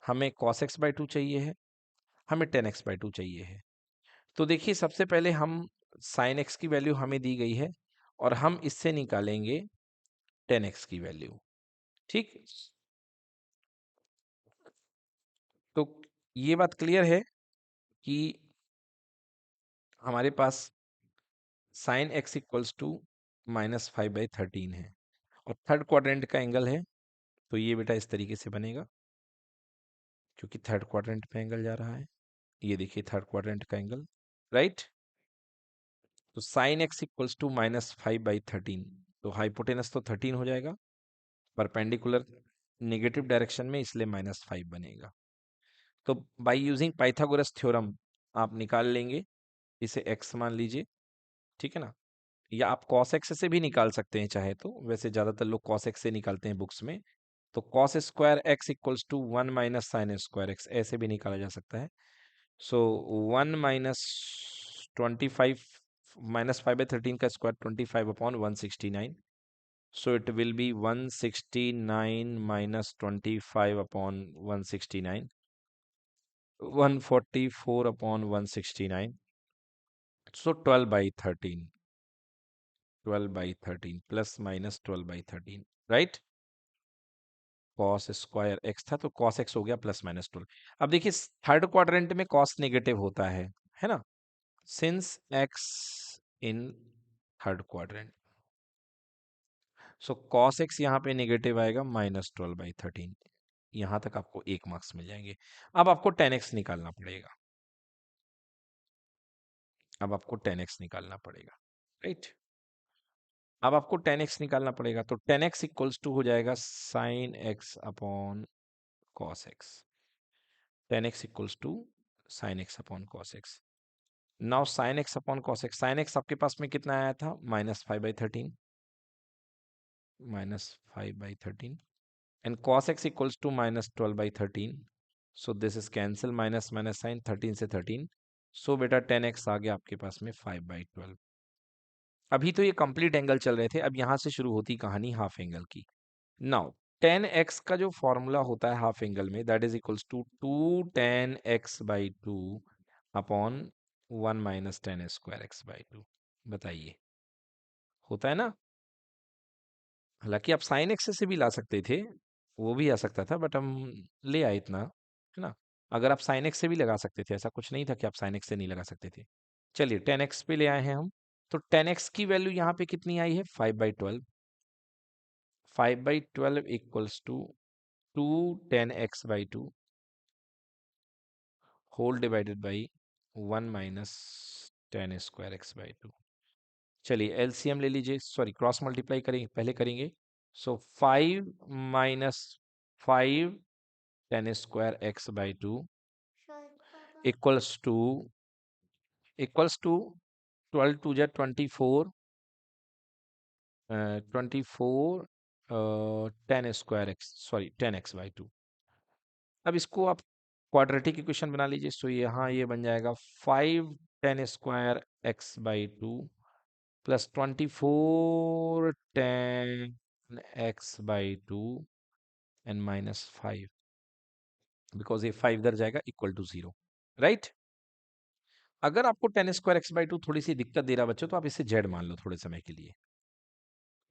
हमें कॉस x/2 चाहिए है, हमें टेन x/2 चाहिए है। तो देखिए सबसे पहले हम साइन x की वैल्यू हमें दी गई है, और हम इससे निकालेंगे टेन एक्स की वैल्यू, ठीक। तो ये बात क्लियर है कि हमारे पास साइन एक्स इक्वल्स टू -5/13 है, और थर्ड क्वाड्रेंट का एंगल है, तो ये बेटा इस तरीके से बनेगा, क्योंकि थर्ड क्वाड्रेंट पे एंगल जा रहा है। ये देखिए थर्ड क्वाड्रेंट का एंगल, राइट। तो साइन एक्स इक्वल्स टू -5/13, तो हाइपोटेनस तो 13 हो जाएगा, परपेंडिकुलर नेगेटिव डायरेक्शन में, इसलिए -5 बनेगा। तो बाय यूजिंग पाइथागोरस थ्योरम आप निकाल लेंगे, इसे x मान लीजिए, ठीक है ना, या आप cos x से भी निकाल सकते हैं चाहे तो, वैसे ज्यादातर लोग cos x से निकालते हैं बुक्स में। तो cos square x equals to 1 minus sine square x, ऐसे भी निकाला जा सकता है। सो 1 माइनस 25 -5/13 का square 25/169, so it will be 169 minus 25/169, 144/169, so 12/13, 12/13 plus minus 12/13, right. cos square x था तो cos x हो गया +-12। अब देखिए थर्ड क्वाड्रेंट में cos नेगेटिव होता है ना, सिंस x इन थर्ड क्वाड्रेंट, सो cos x यहाँ पे नेगेटिव आएगा -12/13। यहां तक आपको 1 मार्क्स मिल जाएंगे। अब आपको 10x निकालना पड़ेगा, अब आपको 10x निकालना पड़ेगा, राइट। अब आपको 10x निकालना पड़ेगा, तो 10x इक्वल्स टू हो जाएगा sine x upon cos x, 10x equals to sine x upon cos x। Now sine x upon cos x, sine x आपके पास में कितना आया था, -5/13, -5/13, and cos x equals to -12/13, so this is cancel, minus minus sine 13 से 13, so बेटा 10x आ गया आपके पास में 5/12। अभी तो ये कंप्लीट एंगल चल रहे थे, अब यहां से शुरू होती कहानी हाफ एंगल की। नाउ 10x का जो फॉर्मूला होता है हाफ एंगल में, that is equals to 2tan x/2 upon 1 minus tan square x/2। बताइए, होता है ना। हालांकि आप साइन एक्स से भी ला सकते थे, वो भी आ सकता था, बट हम ले आए इतना, है ना। अगर आप साइन एक्स से भी लगा सकते थे, ऐसा कुछ नहीं था कि आप साइन एक्स से नहीं लगा सकते थे। चलिए 10x पे ले आए हैं हम, तो 10x की वैल्यू यहाँ पे कितनी आई है, 5/12, 5/12 equals to 2tan x/2 whole divided by 1 minus tan square x/2। चलिए एलसीएम ले लीजिए, सॉरी क्रॉस मल्टीप्लाई करेंगे, पहले करेंगे। So 5 minus 5 tan square x/2 equals to 12 2 जा 24, 24 tan square x, sorry tan x/2। अब इसको आप क्वाड्रेटिक इक्वेशन बना लीजिए, सो यहाँ ये बन जाएगा 5 tan square x/2 plus 24 tan x/2 and -5, because ये 5 इधर जाएगा इक्वल टू 0, राइट। अगर आपको tan स्क्वायर x/2 थोड़ी सी दिक्कत दे रहा बच्चों, तो आप इसे z मान लो थोड़े समय के लिए,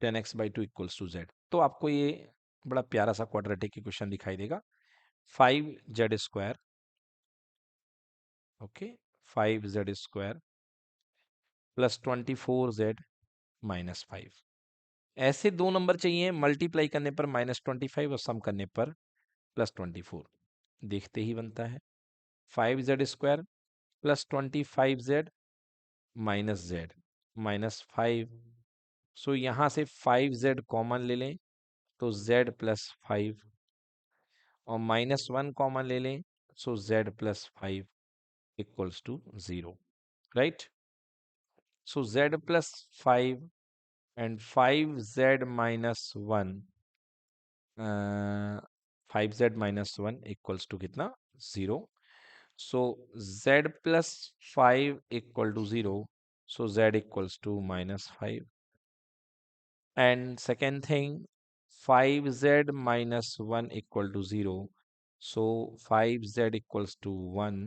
tan x/2 equals to z, तो आपको ये बड़ा प्यारा सा क्वाड्रेटिक इक्वेशन दिखाई देगा। 5z², okay, 5z² plus 24z minus 5। ऐसे दो नंबर चाहिए, मल्टीप्लाई करने पर -25 और सम करने पर +24, देखते ही बनता है। 5z² plus 25z minus z minus 5, सो यहां से 5z कॉमन ले लें तो z प्लस 5, और -1 कॉमन ले लें, so z plus 5 equals to 0, right. So z plus 5 and 5z minus 1, 5z minus 1 equals to कितना, 0। So z plus 5 equal to 0, so z equals to -5। And second thing, 5z minus 1 equal to 0, so 5z equals to 1,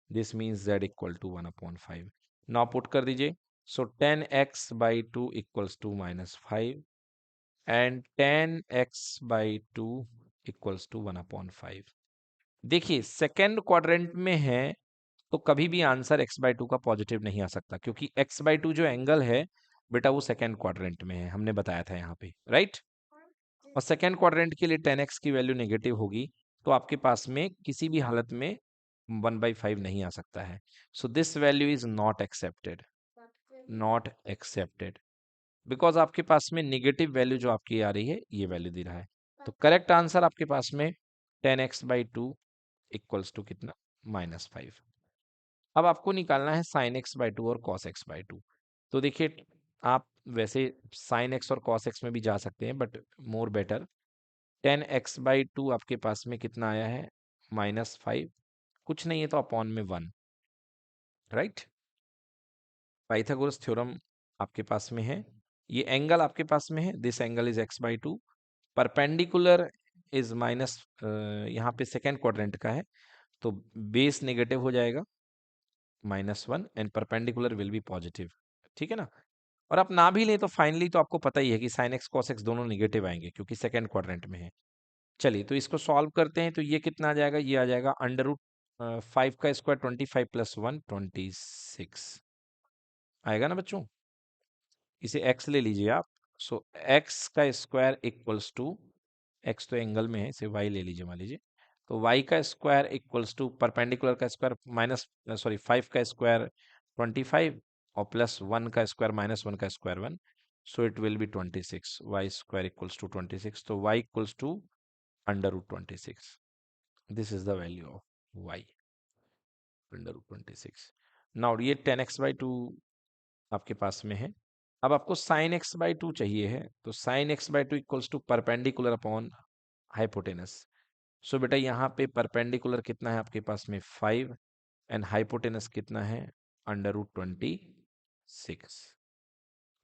this means z equal to 1/5। now put कर दीजिए, so 10x/2 equals to -5 and tan x/2 equals to 1/5। देखिए second quadrant में है, तो कभी भी answer x/2 का positive नहीं आ सकता, क्योंकि x/2 जो एंगल है बेटा वो सेकेंड क्वाड्रेंट में है, हमने बताया था यहाँ पे, राइट। और सेकेंड क्वाड्रेंट के लिए tan x की वैल्यू नेगेटिव होगी, तो आपके पास में किसी भी हालत में 1/5 नहीं आ सकता है, so this value is not accepted. Not accepted, because आपके पास में निगेटिव वैल्यू जो आपकी आ रही है ये वैल्यू दे रहा है। तो करेक्ट आंसर आपके पास में 10x/2 इक्वल्स टू कितना, -5। अब आपको निकालना है sin x/2 और cos x/2। तो देखिए, आप वैसे sin x और cos x में भी जा सकते हैं, बट मोर बेटर 10x/2 आपके पास में कितना आया है, -5। कुछ नहीं है तो अपॉन में 1, राइट। पाइथागोरस थ्योरम आपके पास में है। ये एंगल आपके पास में है, this angle is x/2। Perpendicular is minus, यहाँ पे सेकेंड क्वाड्रेंट का है, तो बेस नेगेटिव हो जाएगा -1 and perpendicular will be positive, ठीक है ना। और आप ना भी लें तो फाइनली तो आपको पता ही है कि sin x cos x दोनों निगेटिव आएंगे क्योंकि सेकेंड क्वाड्रेंट में है। चलिए तो इसको सॉल्व करते हैं, तो ये कितना आ जाएगा, ये आ जाएगा √5 का स्क्वायर 25 + 1 26 आएगा ना बच्चों। इसे x ले लीजिए आप। सो x का स्क्वायर इक्वल्स टू, x तो एंगल में है, इसे y ले लीजिए मान लीजिए। तो y का स्क्वायर इक्वल्स टू परपेंडिकुलर का स्क्वायर माइनस, सॉरी 5 का स्क्वायर 25 और +1 का स्क्वायर -1 का square 1। So it will be 26, y square equals to 26। तो y equals to √26। This is the value of y, √26। Now ये 10x/2 आपके पास में है। अब आपको sin x/2 चाहिए है, तो sin x/2 equals to perpendicular upon hypotenuse. So बेटा यहाँ पे परपेंडिकुलर कितना है आपके पास में 5 एंड हाइपोटेनस कितना है, √26।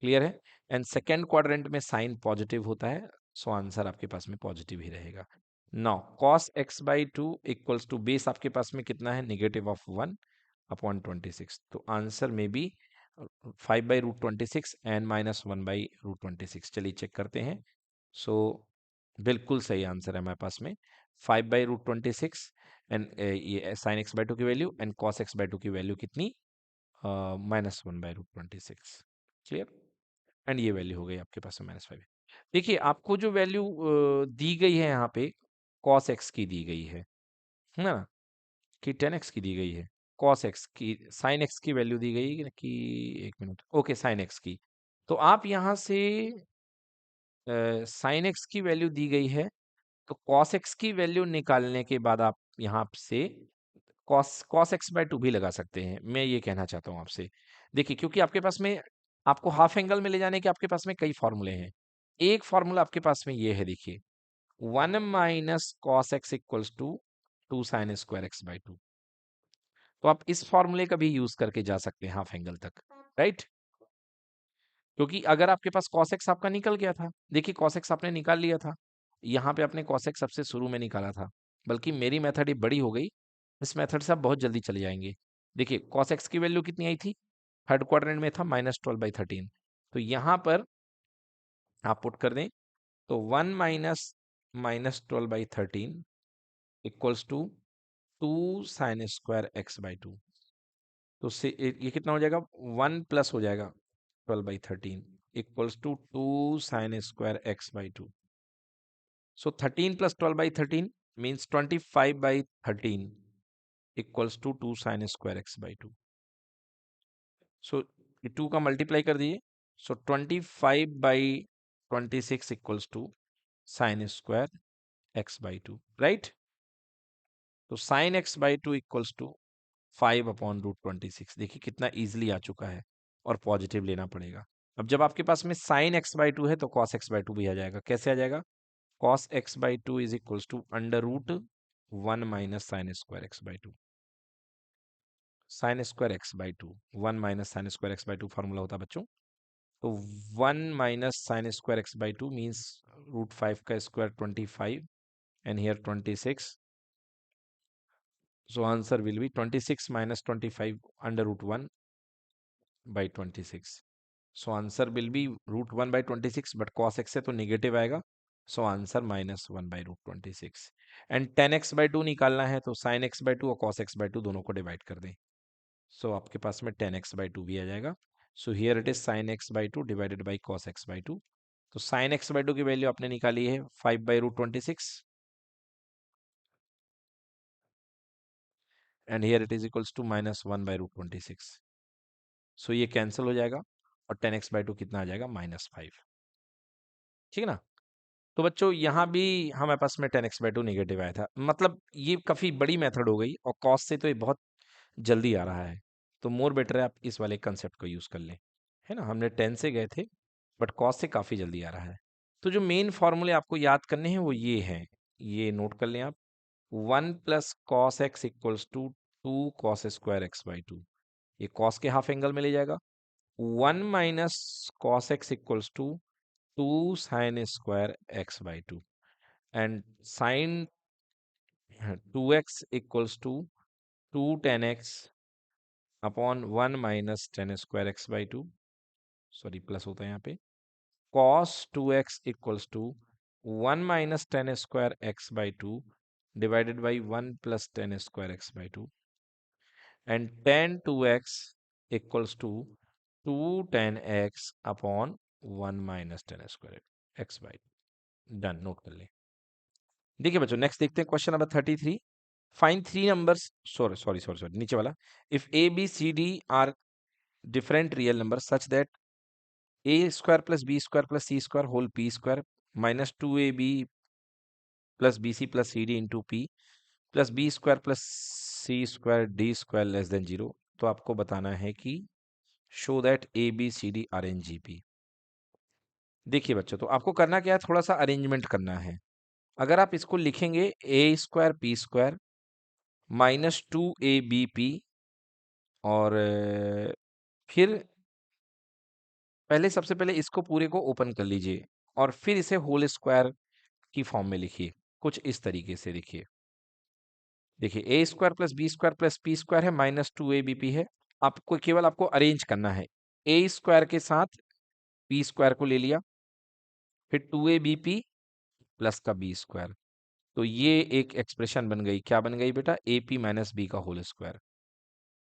क्लियर है। एंड सेकेंड क्वाड्रेंट में साइन पॉजिटिव होता है, सो आंसर आपके पास में पॉजिटिव ही रहेगा। Now cos x/2 equals to, base आपके पास में कितना है, -1/26। तो आंसर में बी 5/√26 एंड -1/√26। चलिए चेक करते हैं। सो बिल्कुल सही आंसर है हमारे पास में 5/√26 एंड ये sin x/2 की वैल्यू एंड cos x/2 की वैल्यू कितनी, -1/√26। क्लियर। एंड ये वैल्यू हो गई आपके पास में -5। देखिए आपको जो वैल्यू दी गई है यहाँ पे cos x की दी गई है ना, कि 10x की दी गई है, cos x की, sin x की वैल्यू दी गई है कि, एक मिनट, ओके sin x की। तो आप यहाँ से sin x की वैल्यू दी गई है, तो cos x की वैल्यू निकालने के बाद आप यहाँ से cos x/2 भी लगा सकते हैं। मैं ये कहना चाहता हूँ आपसे, देखिए क्योंकि आपके पास में, आपको हाफ एंगल में ले जाने के आपके पास में कई फॉर्मूले हैं। एक फॉर्मूला आपके पास में ये है, देखिए 1 - cos x equals to 2 sin square x/2। तो आप इस फॉर्मूले का भी यूज करके जा सकते हैं हाफ एंगल तक, राइट। क्योंकि अगर आपके पास cos x आपका निकल गया था, देखिए cos x आपने निकाल लिया था, यहाँ पे आपने cos x सबसे शुरू में निकाला था, बल्कि मेरी मेथड ये बड़ी हो गई, इस मेथड से आप बहुत जल्दी चले जाएंगे। देखिए cos x की वैल्यू कितनी आई थी, थर्ड क्वाड्रेंट में था -12/13। तो यहाँ पर आप पुट कर दें, तो 1 - -12/13 equals to 2 sin square x/2। तो से ये कितना हो जाएगा, 1 प्लस हो जाएगा 12/13 equals to 2 sin square x/2। So 13 + 12/13 means 25/13 equals to 2 sin square x/2। So 2 का मल्टीप्लाई कर दिए, so 25/26 equals to sin square x/2, right. तो sin x/2 इक्वल्स टू 5/√26। देखिए कितना इजीली आ चुका है, और पॉजिटिव लेना पड़ेगा। अब जब आपके पास में sin x/2 है, तो cos x/2 भी आ जाएगा। कैसे आ जाएगा, cos x/2 is equals to √1 - sin square x/2। sin square x/2, 1 - sin square x/2 formula होता है बच्चों। तो 1 - sin स्क्वायर x/2 मीन्स √5 का square 25 and here 26। So answer will be 26 - 25 √1/26. So answer will be √1/26, but cos x से तो negative आएगा, so answer -1/√26। And 10x/2 निकालना है, तो sin x/2 और cos x/2 दोनों को डिवाइड कर दें, so आपके पास में 10x/2 भी आ जाएगा। So here it is sin x/2 divided by cos x/2। तो sin x/2 की वैल्यू आपने निकाली है 5/√26 and here it is equals to -1/√26। So ये कैंसिल हो जाएगा, और 10x/2 कितना आ जाएगा -5। ठीक है ना। तो बच्चों यहाँ भी हमारे पास में 10x/2 नेगेटिव आया था, मतलब ये काफ़ी बड़ी मेथड हो गई और कॉस से तो ये बहुत जल्दी आ रहा है। तो मोर बेटर है आप इस वाले कंसेप्ट को यूज़ कर लें, है ना। हमने 10 से गए थे बट कॉस से काफ़ी जल्दी आ रहा है। तो जो मेन फॉर्मूले आपको याद करने हैं वो ये हैं, ये नोट कर लें आप। 1 plus cos x equals to 2 cos square x/2, ये कॉस के हाफ एंगल में ले जाएगा। 1 minus cos x equals to 2 sine square x/2 and sine 2x equals to 2 10x upon 1 minus 10 square x/2, sorry plus होता है यहाँ पे। cos 2x equals to 1 minus 10 square x/2 divided by 1 plus 10 square x/2 and tan 2x equals to 2 10x upon 1 minus 10 square x/2। Done, note कर ले। देखिए बच्चों next देखते हैं question number 33। Find three numbers, sorry sorry sorry sorry, नीचे वाला। If a b c d are different real number such that a square plus B square plus c square whole p square minus 2ab plus b c plus c d into p plus B square plus c square d square less than 0, तो आपको बताना है कि show that a b c d are in G P. देखिए बच्चों, तो आपको करना क्या है, थोड़ा सा अरेंजमेंट करना है। अगर आप इसको लिखेंगे a square p square minus 2ab और फिर पहले सबसे पहले इसको पूरे को ओपन कर लीजिए और फिर इसे होल स्क्वायर की फॉर्म में लिखिए, कुछ इस तरीके से लिखिए। देखिए a square plus B square plus p square है माइनस 2ab है। आपको केवल आपको अरेंज करना है, ए स्क्वायर के साथ पी स्क्वायर को ले लिया, फिर 2ab प्लस का बी स्क्वायर। तो ये एक एक्सप्रेशन बन गई, क्या बन गई बेटा, ए पी माइनस बी का होल स्क्वायर।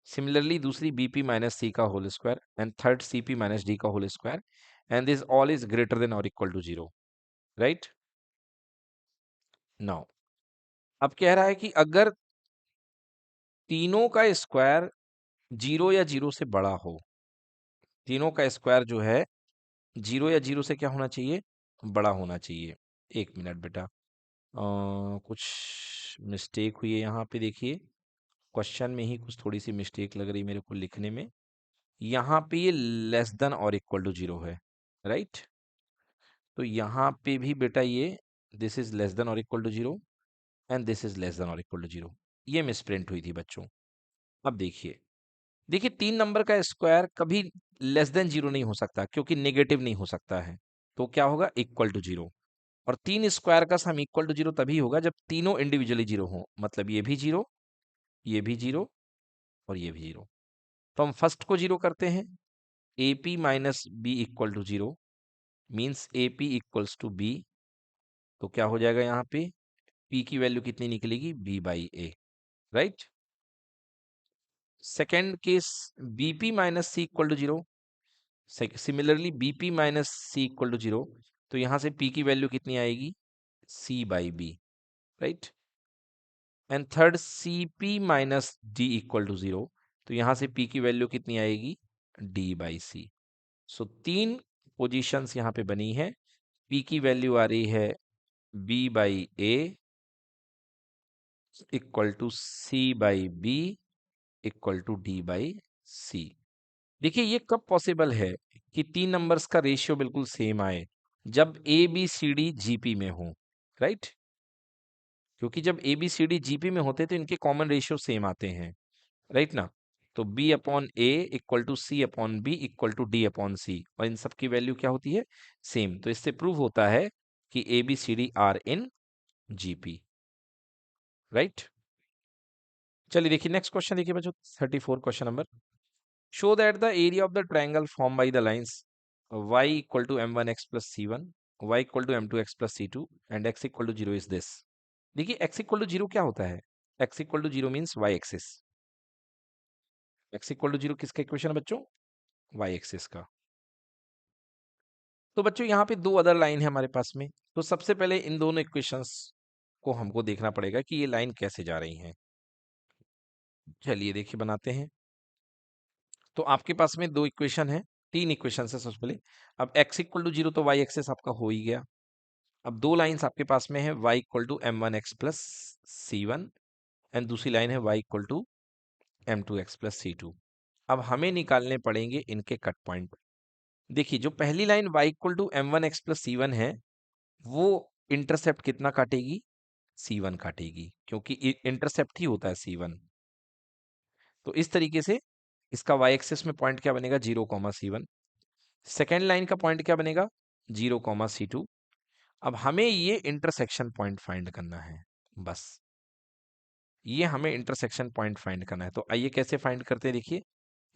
सिमिलरली दूसरी बी पी माइनस सी का whole square and third c p minus d का whole square and this all is greater than और इक्वल टू 0, राइट। नाउ अब कह रहा है कि अगर तीनों का स्क्वायर 0 या 0 से बड़ा हो, तीनों का स्क्वायर जो है 0 या 0 से क्या होना चाहिए, बड़ा होना चाहिए। एक मिनट बेटा, कुछ मिस्टेक हुई है यहाँ पे, देखिए क्वेश्चन में ही कुछ थोड़ी सी मिस्टेक लग रही मेरे को लिखने में। यहाँ पे ये लेस देन और इक्वल टू 0 है, राइट। तो यहाँ पे भी बेटा ये दिस इज लेस देन और equal to 0 and this is less than और इक्वल टू 0, ये मिसप्रिंट हुई थी बच्चों। अब देखिए, देखिए 3 नंबर का स्क्वायर कभी लेस देन 0 नहीं हो सकता क्योंकि नेगेटिव नहीं हो सकता है, तो क्या होगा, इक्वल टू 0। और 3 स्क्वायर का सम इक्वल टू 0 तभी होगा जब तीनों इंडिविजुअली 0 हो, मतलब ये भी 0, ये भी 0 और ये भी 0। तो हम फर्स्ट को 0 करते हैं, a p minus B equal to 0 means a p equals to b. तो क्या हो जाएगा यहाँ पे, पी की वैल्यू कितनी निकलेगी, b by a, right. Second case b p minus c equal to 0, similarly b p minus c equal to 0, तो यहां से पी की वैल्यू कितनी आएगी, c by b, right. And third c p minus d equal to 0, तो यहां से p की वैल्यू कितनी आएगी, डी बाई सी। सो तीन पोजीशंस यहाँ पे बनी है, पी की वैल्यू आ रही है b by a equal to c by b equal to d by c. देखिए ये कब पॉसिबल है कि तीन नंबर्स का रेशियो बिल्कुल सेम आए, जब a b c d GP में हो, राइट। क्योंकि जब a b c d GP में होते तो इनके कॉमन रेशियो सेम आते हैं, राइट ना। तो b upon a equal to c upon b equal to d upon c, और इन सब की वैल्यू क्या होती है, सेम। तो इससे प्रूव होता है कि a b c d are in GP, right. चलिए देखिए नेक्स्ट क्वेश्चन, देखिए बच्चों 34 question number. Show that the area of the triangle formed by the lines y equal to m1x plus c1, y equal to m2x plus c2 and x equal to 0 is this। देखिए x equal to 0 क्या होता है, x equal to 0 means y axis। x equal to 0 किसका equation है बच्चों, y axis का। तो बच्चों यहाँ पे दो अदर लाइन है हमारे पास में, तो सबसे पहले इन दोनों इक्वेशंस को हमको देखना पड़ेगा कि ये लाइन कैसे जा रही हैं। चलिए देखिए बनाते हैं। तो आपके पास में दो इक्वेशन है, तीन इक्वेशन है सबसे पहले। अब x इक्वल टू 0 तो y एक्सेस आपका हो ही गया। अब दो लाइंस आपके पास में है, y equal to m1x plus c1 and दूसरी लाइन है y equal to m2x plus c2। अब हमें निकालने पड़ेंगे इनके कट पॉइंट। देखिए जो पहली line y equal to m1x plus c1 है, वो इंटरसेप्ट कितना काटेगी? c1 काटेगी, क्योंकि इंटरसेप्ट ही होता है c1। तो इस तरीके से इसका y एक्सिस में पॉइंट क्या बनेगा? 0, सेकेंड लाइन का पॉइंट क्या बनेगा? 0, अब हमें ये इंटरसेक्शन पॉइंट फाइंड करना है। बस ये हमें इंटरसेक्शन पॉइंट फाइंड करना है। तो आइए कैसे फाइंड करते हैं, देखिए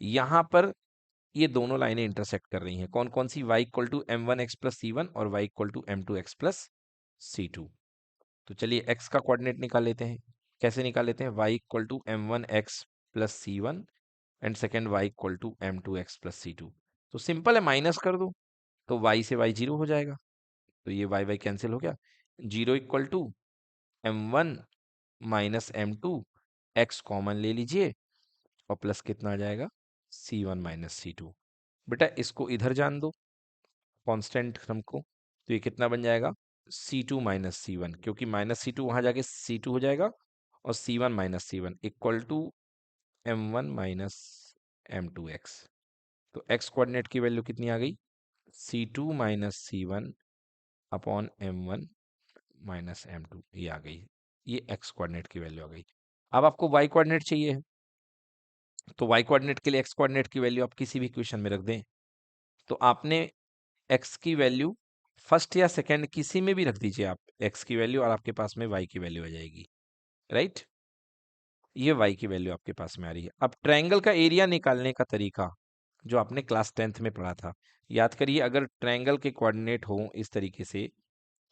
यहां पर ये दोनों लाइनें इंटरसेक्ट कर रही हैं। कौन कौन सी? y equal to m1x plus c1 और y equal to m2x plus c2। तो चलिए x का कोऑर्डिनेट निकाल लेते हैं। कैसे निकाल लेते हैं? y equal to m1x plus c1 and second y equal to m2x plus c2। तो सिंपल है, माइनस कर दो तो y से y 0 हो जाएगा। तो ये y कैंसिल हो गया। 0 equal to m1 minus m2, x common ले लीजिए और प्लस कितना आ जाएगा? c1 minus c2। बेटा इसको इधर जान दो, कांस्टेंट टर्म को, तो ये कितना बन जाएगा? c2 माइनस c1, क्योंकि माइनस c2 वहां जाके c2 हो जाएगा, और c1 minus c1 equal to m1 minus m2x। तो x कोऑर्डिनेट की वैल्यू कितनी आ गई? c2 minus c1 upon m1 minus m2, ये आ गई। ये x कोऑर्डिनेट की वैल्यू आ गई। अब आपको y कोऑर्डिनेट चाहिए है, तो y कोऑर्डिनेट के लिए x कोऑर्डिनेट की वैल्यू आप किसी भी इक्वेशन में रख दें। तो आपने x की वैल्यू फर्स्ट या सेकंड किसी में भी रख दीजिए आप x की वैल्यू, और आपके पास में y की वैल्यू आ जाएगी। राइट, ये y की वैल्यू आपके पास में आ रही है। अब ट्रायंगल का एरिया निकालने का तरीका जो आपने क्लास 10th में पढ़ा था, याद करिए। अगर ट्रायंगल के कोऑर्डिनेट हो इस तरीके से,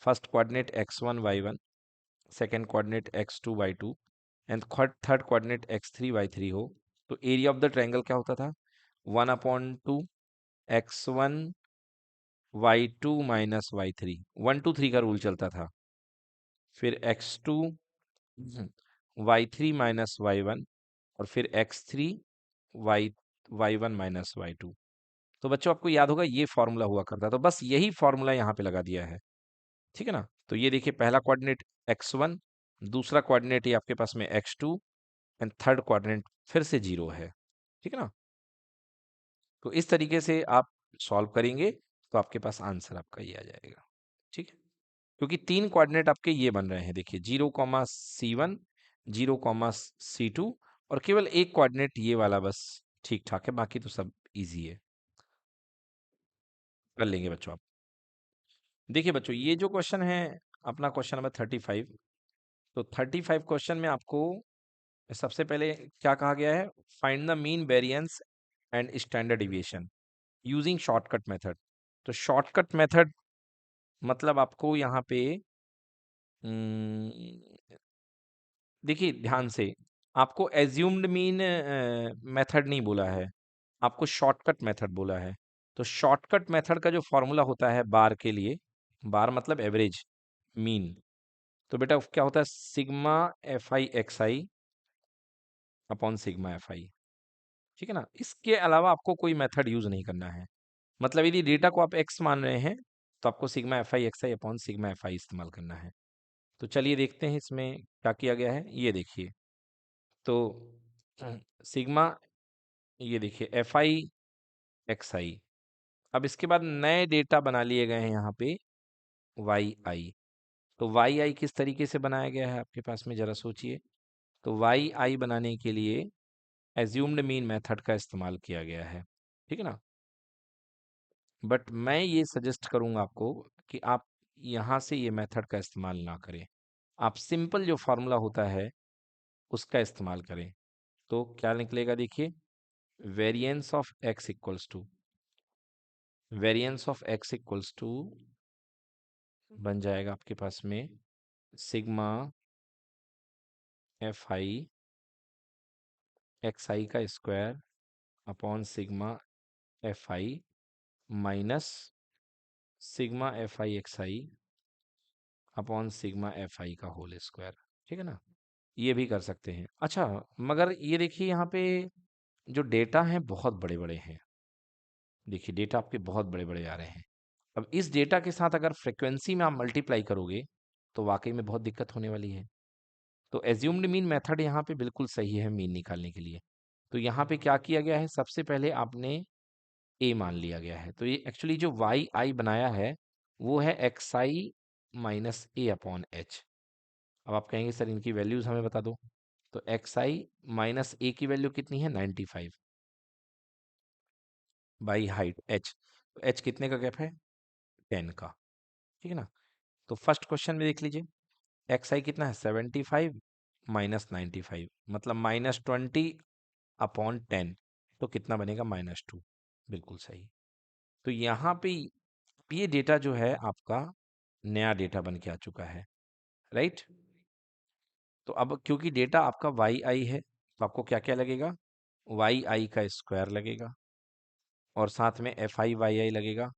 first coordinate x1 y1, second coordinate x2 y2 and third coordinate x3 y3 हो, तो एरिया ऑफ द ट्रायंगल क्या होता था? 1/2 x1 y2 माइनस y3, 1 2 3 का रूल चलता था। फिर x2 y3 माइनस y1, और फिर x3 y y1 minus y2। तो बच्चों आपको याद होगा ये फॉर्मूला हुआ करता, तो बस यही फॉर्मूला यहाँ पे लगा दिया है। ठीक है ना? तो ये देखिए पहला कोऑर्डिनेट x1, दूसरा कोऑर्डिनेट ये आपके पास में x2 एंड थर्ड क्वाड्रेंट फिर से 0 है। ठीक है ना? तो इस तरीके से आप सॉल्व करेंगे तो आपके पास आंसर आपका ये आ जाएगा। ठीक है, क्योंकि तीन कोऑर्डिनेट आपके ये बन रहे हैं, देखिए 0, c1, 0, c2, और केवल एक कोऑर्डिनेट ये वाला बस ठीक ठाक है, बाकी तो सब इजी है, कर लेंगे बच्चों आप। देखिए बच्चों ये जो क्वेश्चन है अपना क्वेश्चन नंबर 35, तो 35 क्वेश्चन में आपको सबसे पहले क्या कहा गया है? Find the mean variance and standard deviation using shortcut method. तो शॉर्टकट मेथड मतलब आपको यहाँ पे देखिए ध्यान से, आपको एज्यूम्ड मीन मेथड नहीं बोला है, आपको शॉर्टकट मेथड बोला है। तो शॉर्टकट मेथड का जो फॉर्मूला होता है बार के लिए, बार मतलब एवरेज, मीन, तो बेटा क्या होता है? Sigma f i x i upon sigma f आई। ठीक है ना? इसके अलावा आपको कोई मेथड यूज नहीं करना है। मतलब यदि डेटा को आप एक्स मान रहे हैं तो आपको sigma f i x i upon sigma f आई इस्तेमाल करना है। तो चलिए देखते हैं इसमें क्या किया गया है। ये देखिए, तो सिग्मा, ये देखिए एफ आई एक्स आई। अब इसके बाद नए डेटा बना लिए गए हैं यहाँ पे वाई आई। तो वाई आई किस तरीके से बनाया गया है आपके पास में, जरा सोचिए। तो वाई आई बनाने के लिए एज्यूम्ड मीन मेथड का इस्तेमाल किया गया है। ठीक है ना? बट मैं ये सजेस्ट करूंगा आपको कि आप यहाँ से ये मेथड का इस्तेमाल ना करें, आप सिंपल जो फॉर्मूला होता है उसका इस्तेमाल करें। तो क्या निकलेगा? देखिए, variance of x equals to, variance of x equals to बन जाएगा आपके पास में sigma f i x i का square upon sigma f i minus sigma f i x i upon sigma f i का होल स्क्वायर। ठीक है ना? ये भी कर सकते हैं। अच्छा, मगर ये देखिए यहाँ पे जो डेटा हैं बहुत बड़े बड़े हैं, देखिए डेटा आपके बहुत बड़े बड़े आ रहे हैं। अब इस डेटा के साथ अगर फ्रिक्वेंसी में आप मल्टीप्लाई करोगे तो वाकई में बहुत दिक्कत होने वाली है। तो एज्यूम्ड मीन मेथड यहाँ पे बिल्कुल सही है मीन निकालने के लिए। तो यहाँ पे क्या किया गया है, सबसे पहले आपने ए मान लिया गया है। तो ये एक्चुअली जो वाई आई बनाया है वो है एक्स आई माइनस ए अपॉन एच। अब आप कहेंगे सर इनकी वैल्यूज हमें बता दो। तो एक्स आई माइनस ए की वैल्यू कितनी है 95 बाई हाइट एच। तो एच कितने का गैप है 10 का, ठीक है ना। तो फर्स्ट क्वेश्चन में देख लीजिए एक्स आई कितना है 75 माइनस 95 मतलब -20 अपॉन 10। तो कितना बनेगा -2। बिल्कुल सही। तो यहाँ पे ये डेटा जो है आपका नया डेटा बन के आ चुका है, राइट। तो अब क्योंकि डेटा आपका वाई आई है तो आपको क्या क्या लगेगा, वाई आई का स्क्वायर लगेगा और साथ में एफ आई वाई आई लगेगा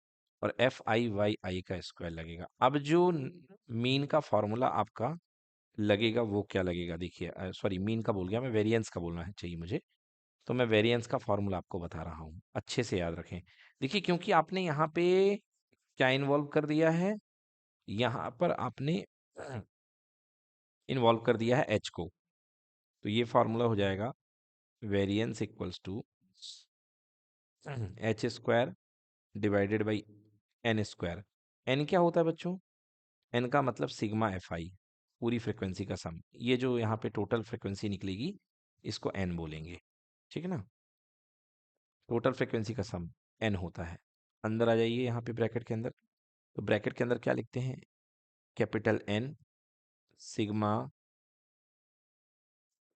और एफ आई वाई आई का स्क्वायर लगेगा। अब जो मीन का फॉर्मूला आपका लगेगा वो क्या लगेगा, देखिए सॉरी मीन का बोल गया मैं, वेरिएंस का बोलना है चाहिए मुझे। तो मैं वेरिएंस का फॉर्मूला आपको बता रहा हूँ, अच्छे से याद रखें। देखिए क्योंकि आपने यहाँ पे क्या इन्वॉल्व कर दिया है, यहाँ पर आपने इन्वॉल्व कर दिया है एच को। तो ये फॉर्मूला हो जाएगा variance equals to h square divided by n square. N क्या होता है बच्चों, एन का मतलब सिग्मा एफ आई, पूरी फ्रिक्वेंसी का सम। ये जो यहाँ पे टोटल फ्रिक्वेंसी निकलेगी इसको एन बोलेंगे, ठीक है ना। टोटल फ्रिक्वेंसी का सम एन होता है। अंदर आ जाइए यहाँ पे ब्रैकेट के अंदर। तो ब्रैकेट के अंदर क्या लिखते हैं, capital n sigma,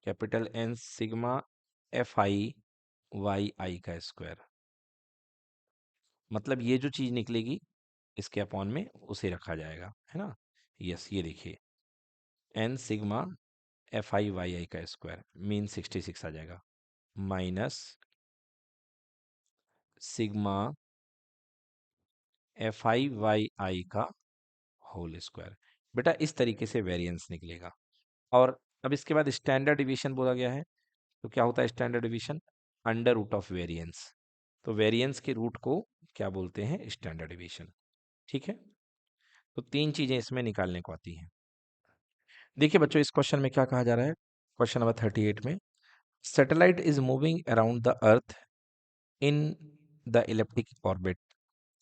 capital n sigma f i y i का स्क्वायर। मतलब ये जो चीज निकलेगी इसके अपॉन में उसे रखा जाएगा, है ना। यस ये देखिए n sigma f i y i का स्क्वायर मीन 66 आ जाएगा minus sigma f i y i का होल स्क्वायर। बेटा इस तरीके से वेरिएंस निकलेगा। और अब इसके बाद स्टैंडर्ड डिवीजन बोला गया है। तो क्या होता है standard division, under root of variance. तो वेरिएंस के रूट को क्या बोलते हैं, स्टैंडर्ड डिवीजन, ठीक है। तो तीन चीजें इसमें निकालने को आती हैं। देखिए बच्चों इस क्वेश्चन में क्या कहा जा रहा है, क्वेश्चन नंबर 38 में satellite is moving around the earth in the elliptic orbit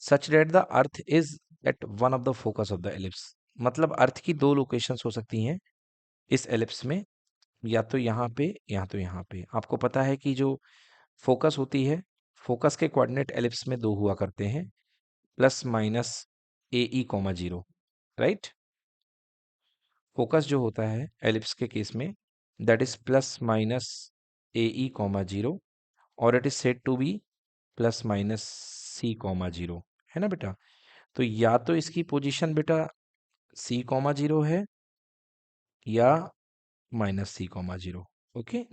such that the earth is at one of the focus of the ellipse। मतलब अर्थ की दो लोकेशंस हो सकती हैं इस एलिप्स में, या तो यहाँ पे या तो यहाँ पे। आपको पता है कि जो फोकस होती है, फोकस के कोऑर्डिनेट एलिप्स में दो हुआ करते हैं, plus minus a e comma zero, right. Focus जो होता है एलिप्स के केस में that is plus minus a e comma zero और it is said to be plus minus c comma zero, है ना बेटा। तो या तो इसकी पोजीशन बेटा सी कॉमा जीरो है या minus c comma zero. Okay,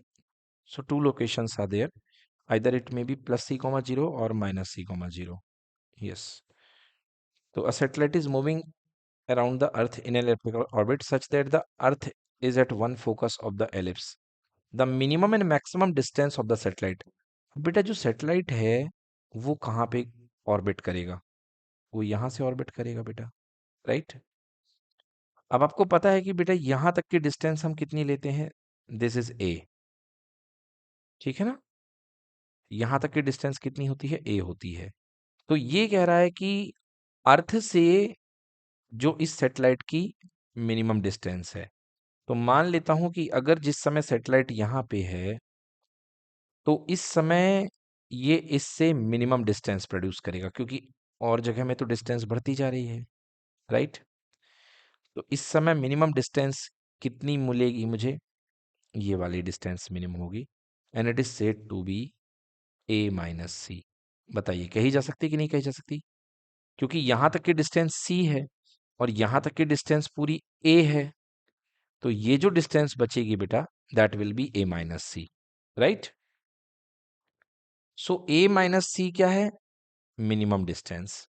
so two locations are there, either it may be plus c comma zero और minus c comma zero. Yes, तो a satellite is moving around the earth in an elliptical orbit such that the earth is at one focus of the ellipse। the minimum and maximum distance of the satellite। बेटा जो satellite है वो कहाँ पे orbit करेगा, वो यहाँ से ऑर्बिट करेगा बेटा, राइट। अब आपको पता है कि बेटा यहाँ तक की डिस्टेंस हम कितनी लेते हैं, दिस इज ए, ठीक है ना। यहाँ तक की डिस्टेंस कितनी होती है, ए होती है। तो ये कह रहा है कि अर्थ से जो इस सैटेलाइट की मिनिमम डिस्टेंस है। तो मान लेता हूं कि अगर जिस समय सैटेलाइट यहाँ पे है तो इस समय ये इससे मिनिमम डिस्टेंस प्रोड्यूस करेगा, क्योंकि और जगह में तो डिस्टेंस बढ़ती जा रही है, राइट। तो इस समय मिनिमम डिस्टेंस कितनी मिलेगी मुझे, ये वाली डिस्टेंस मिनिमम होगी and it is said to be a minus c. बताइए कही जा सकती है कि नहीं कही जा सकती, क्योंकि यहां तक की डिस्टेंस सी है और यहां तक की डिस्टेंस पूरी ए है। तो ये जो डिस्टेंस बचेगी बेटा that will be a minus c, right. So a minus c क्या है, मिनिमम डिस्टेंस।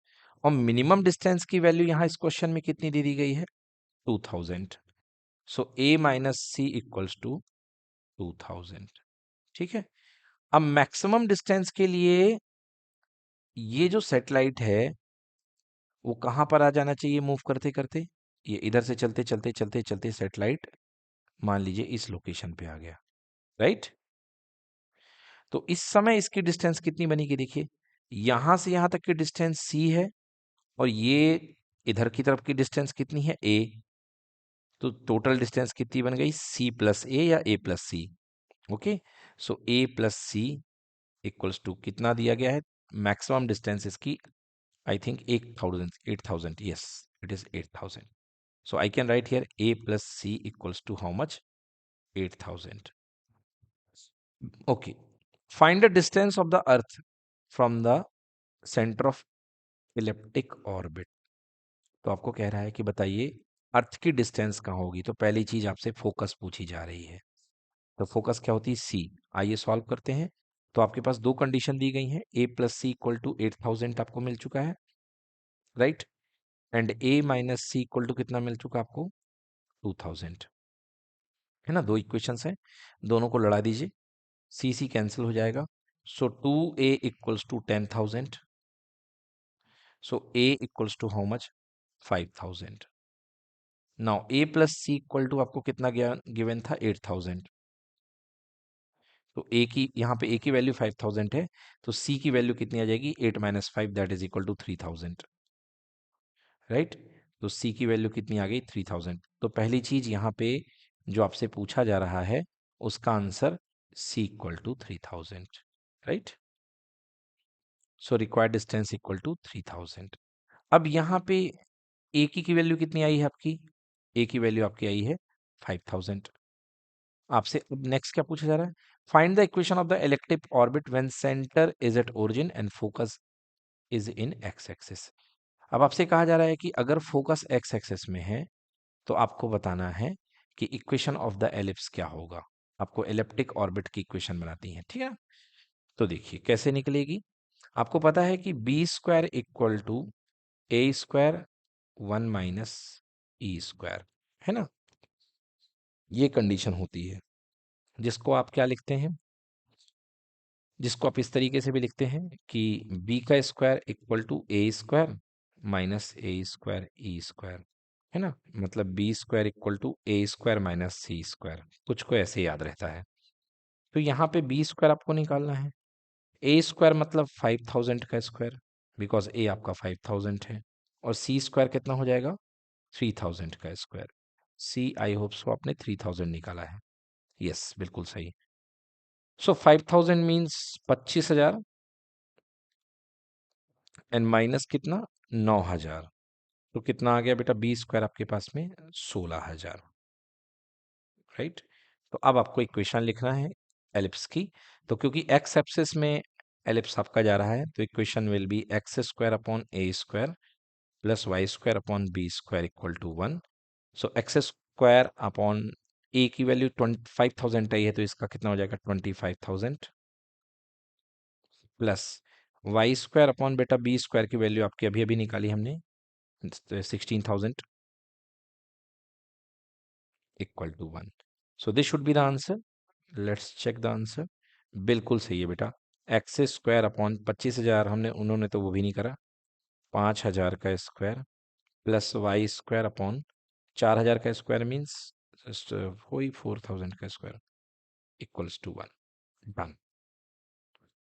और मिनिमम डिस्टेंस की वैल्यू यहां इस क्वेश्चन में कितनी दे दी गई है, 2000। सो a minus C equals to 2000, ठीक है। अब मैक्सिमम डिस्टेंस के लिए ये जो सैटेलाइट है वो कहाँ पर आ जाना चाहिए मूव करते करते? ये इधर से चलते चलते चलते चलते सैटेलाइट मान लीजिए इस लोकेशन पे आ गया, राइट? तो इस समय इसकी डिस्टेंस कितनी बनेगी देखिए, यहां से यहां तक की डिस्टेंस c है और ये इधर की तरफ की डिस्टेंस कितनी है a। तो टोटल डिस्टेंस कितनी बन गई c प्लस ए या a plus c. Okay, so a plus c equals to कितना दिया गया है? मैक्सिमम डिस्टेंस इसकी I think 8,000 yes it is 8,000, so I can write here a plus c equals to how much? 8,000. Okay, find the distance of the earth from the center of elliptic orbit। तो आपको कह रहा है कि बताइए अर्थ की distance कहाँ होगी। तो पहली चीज आपसे फोकस पूछी जा रही है। तो फोकस क्या होती है? सी। आइए सॉल्व करते हैं। तो आपके पास दो कंडीशन दी गई हैं, a plus c equal to 8,000 आपको मिल चुका है, right? And a minus c equal to कितना मिल चुका आपको? 2,000, है ना? दो इक्वेशंस हैं, दोनों को लड़ा दीजिए, सी सी कैंसिल हो जाएगा। So 2a equals to 10,000, so a equals to how much? 5,000। Now a plus c equal to आपको कितना गिवन था? 8,000। तो a की यहाँ पे a की वैल्यू 5,000 है, तो c की वैल्यू कितनी आ जाएगी? 8 minus 5 that is equal to 3,000, right? तो c की वैल्यू कितनी आ गई? 3,000। तो पहली चीज यहाँ पे जो आपसे पूछा जा रहा है उसका आंसर c इक्वल टू 3,000, राइट? So required distance equal to 3,000। अब यहाँ पे a की वैल्यू कितनी आई है आपकी? a की वैल्यू आपकी आई है 5,000। आपसे अब नेक्स्ट क्या पूछा जा रहा है? Find the equation of the electric orbit when centre is at origin and focus is in x axis. अब आपसे कहा जा रहा है कि अगर फोकस एक्स एक्सिस में है तो आपको बताना है कि इक्वेशन ऑफ द एलिप्स क्या होगा। आपको एलिप्टिक ऑर्बिट की इक्वेशन बनाती है, ठीक है? तो देखिए कैसे निकलेगी। आपको पता है कि b square equal to a square 1 minus e square, है ना? ये कंडीशन होती है जिसको आप क्या लिखते हैं? जिसको आप इस तरीके से भी लिखते हैं कि बी का square equal to a square minus a square e square, है ना? मतलब b square equal to a square minus c square, कुछ को ऐसे याद रहता है। तो यहाँ पे बी स्क्वायर आपको निकालना है, ए स्क्वायर मतलब 5,000 का स्क्वायर, बिकॉज ए आपका 5,000 है, और सी स्क्वायर कितना हो जाएगा? 3,000 का square. C I hope so आपने 3,000 निकाला है, यस बिल्कुल सही। सो 5,000 मीन्स 25,000 एंड माइनस कितना? 9,000। तो कितना आ गया बेटा? बी स्क्वायर आपके पास में 16,000, राइट? तो अब आपको इक्वेशन लिखना है एलिप्स की। तो क्योंकि एक्स एक्सिस में एलिप्स आपका जा रहा है तो equation will be x square upon a square plus y square upon b square equal to 1। So x square upon a की वैल्यू 25,000 आई है तो इसका कितना हो जाएगा? 25,000 प्लस वाई स्क्वायर अपॉन बेटा बी स्क्वायर की वैल्यू आपकी अभी अभी निकाली हमने 16,000 equal to 1। So this should be the answer. Let's check the answer. बिल्कुल सही है बेटा। एक्स स्क्वायर अपॉन 25,000 हमने उन्होंने तो वो भी नहीं करा, 5,000 का square plus y square upon 4,000 का स्क्वायर मीन्स वही 4,000 का स्क्वायर इक्वल्स टू 1। डन।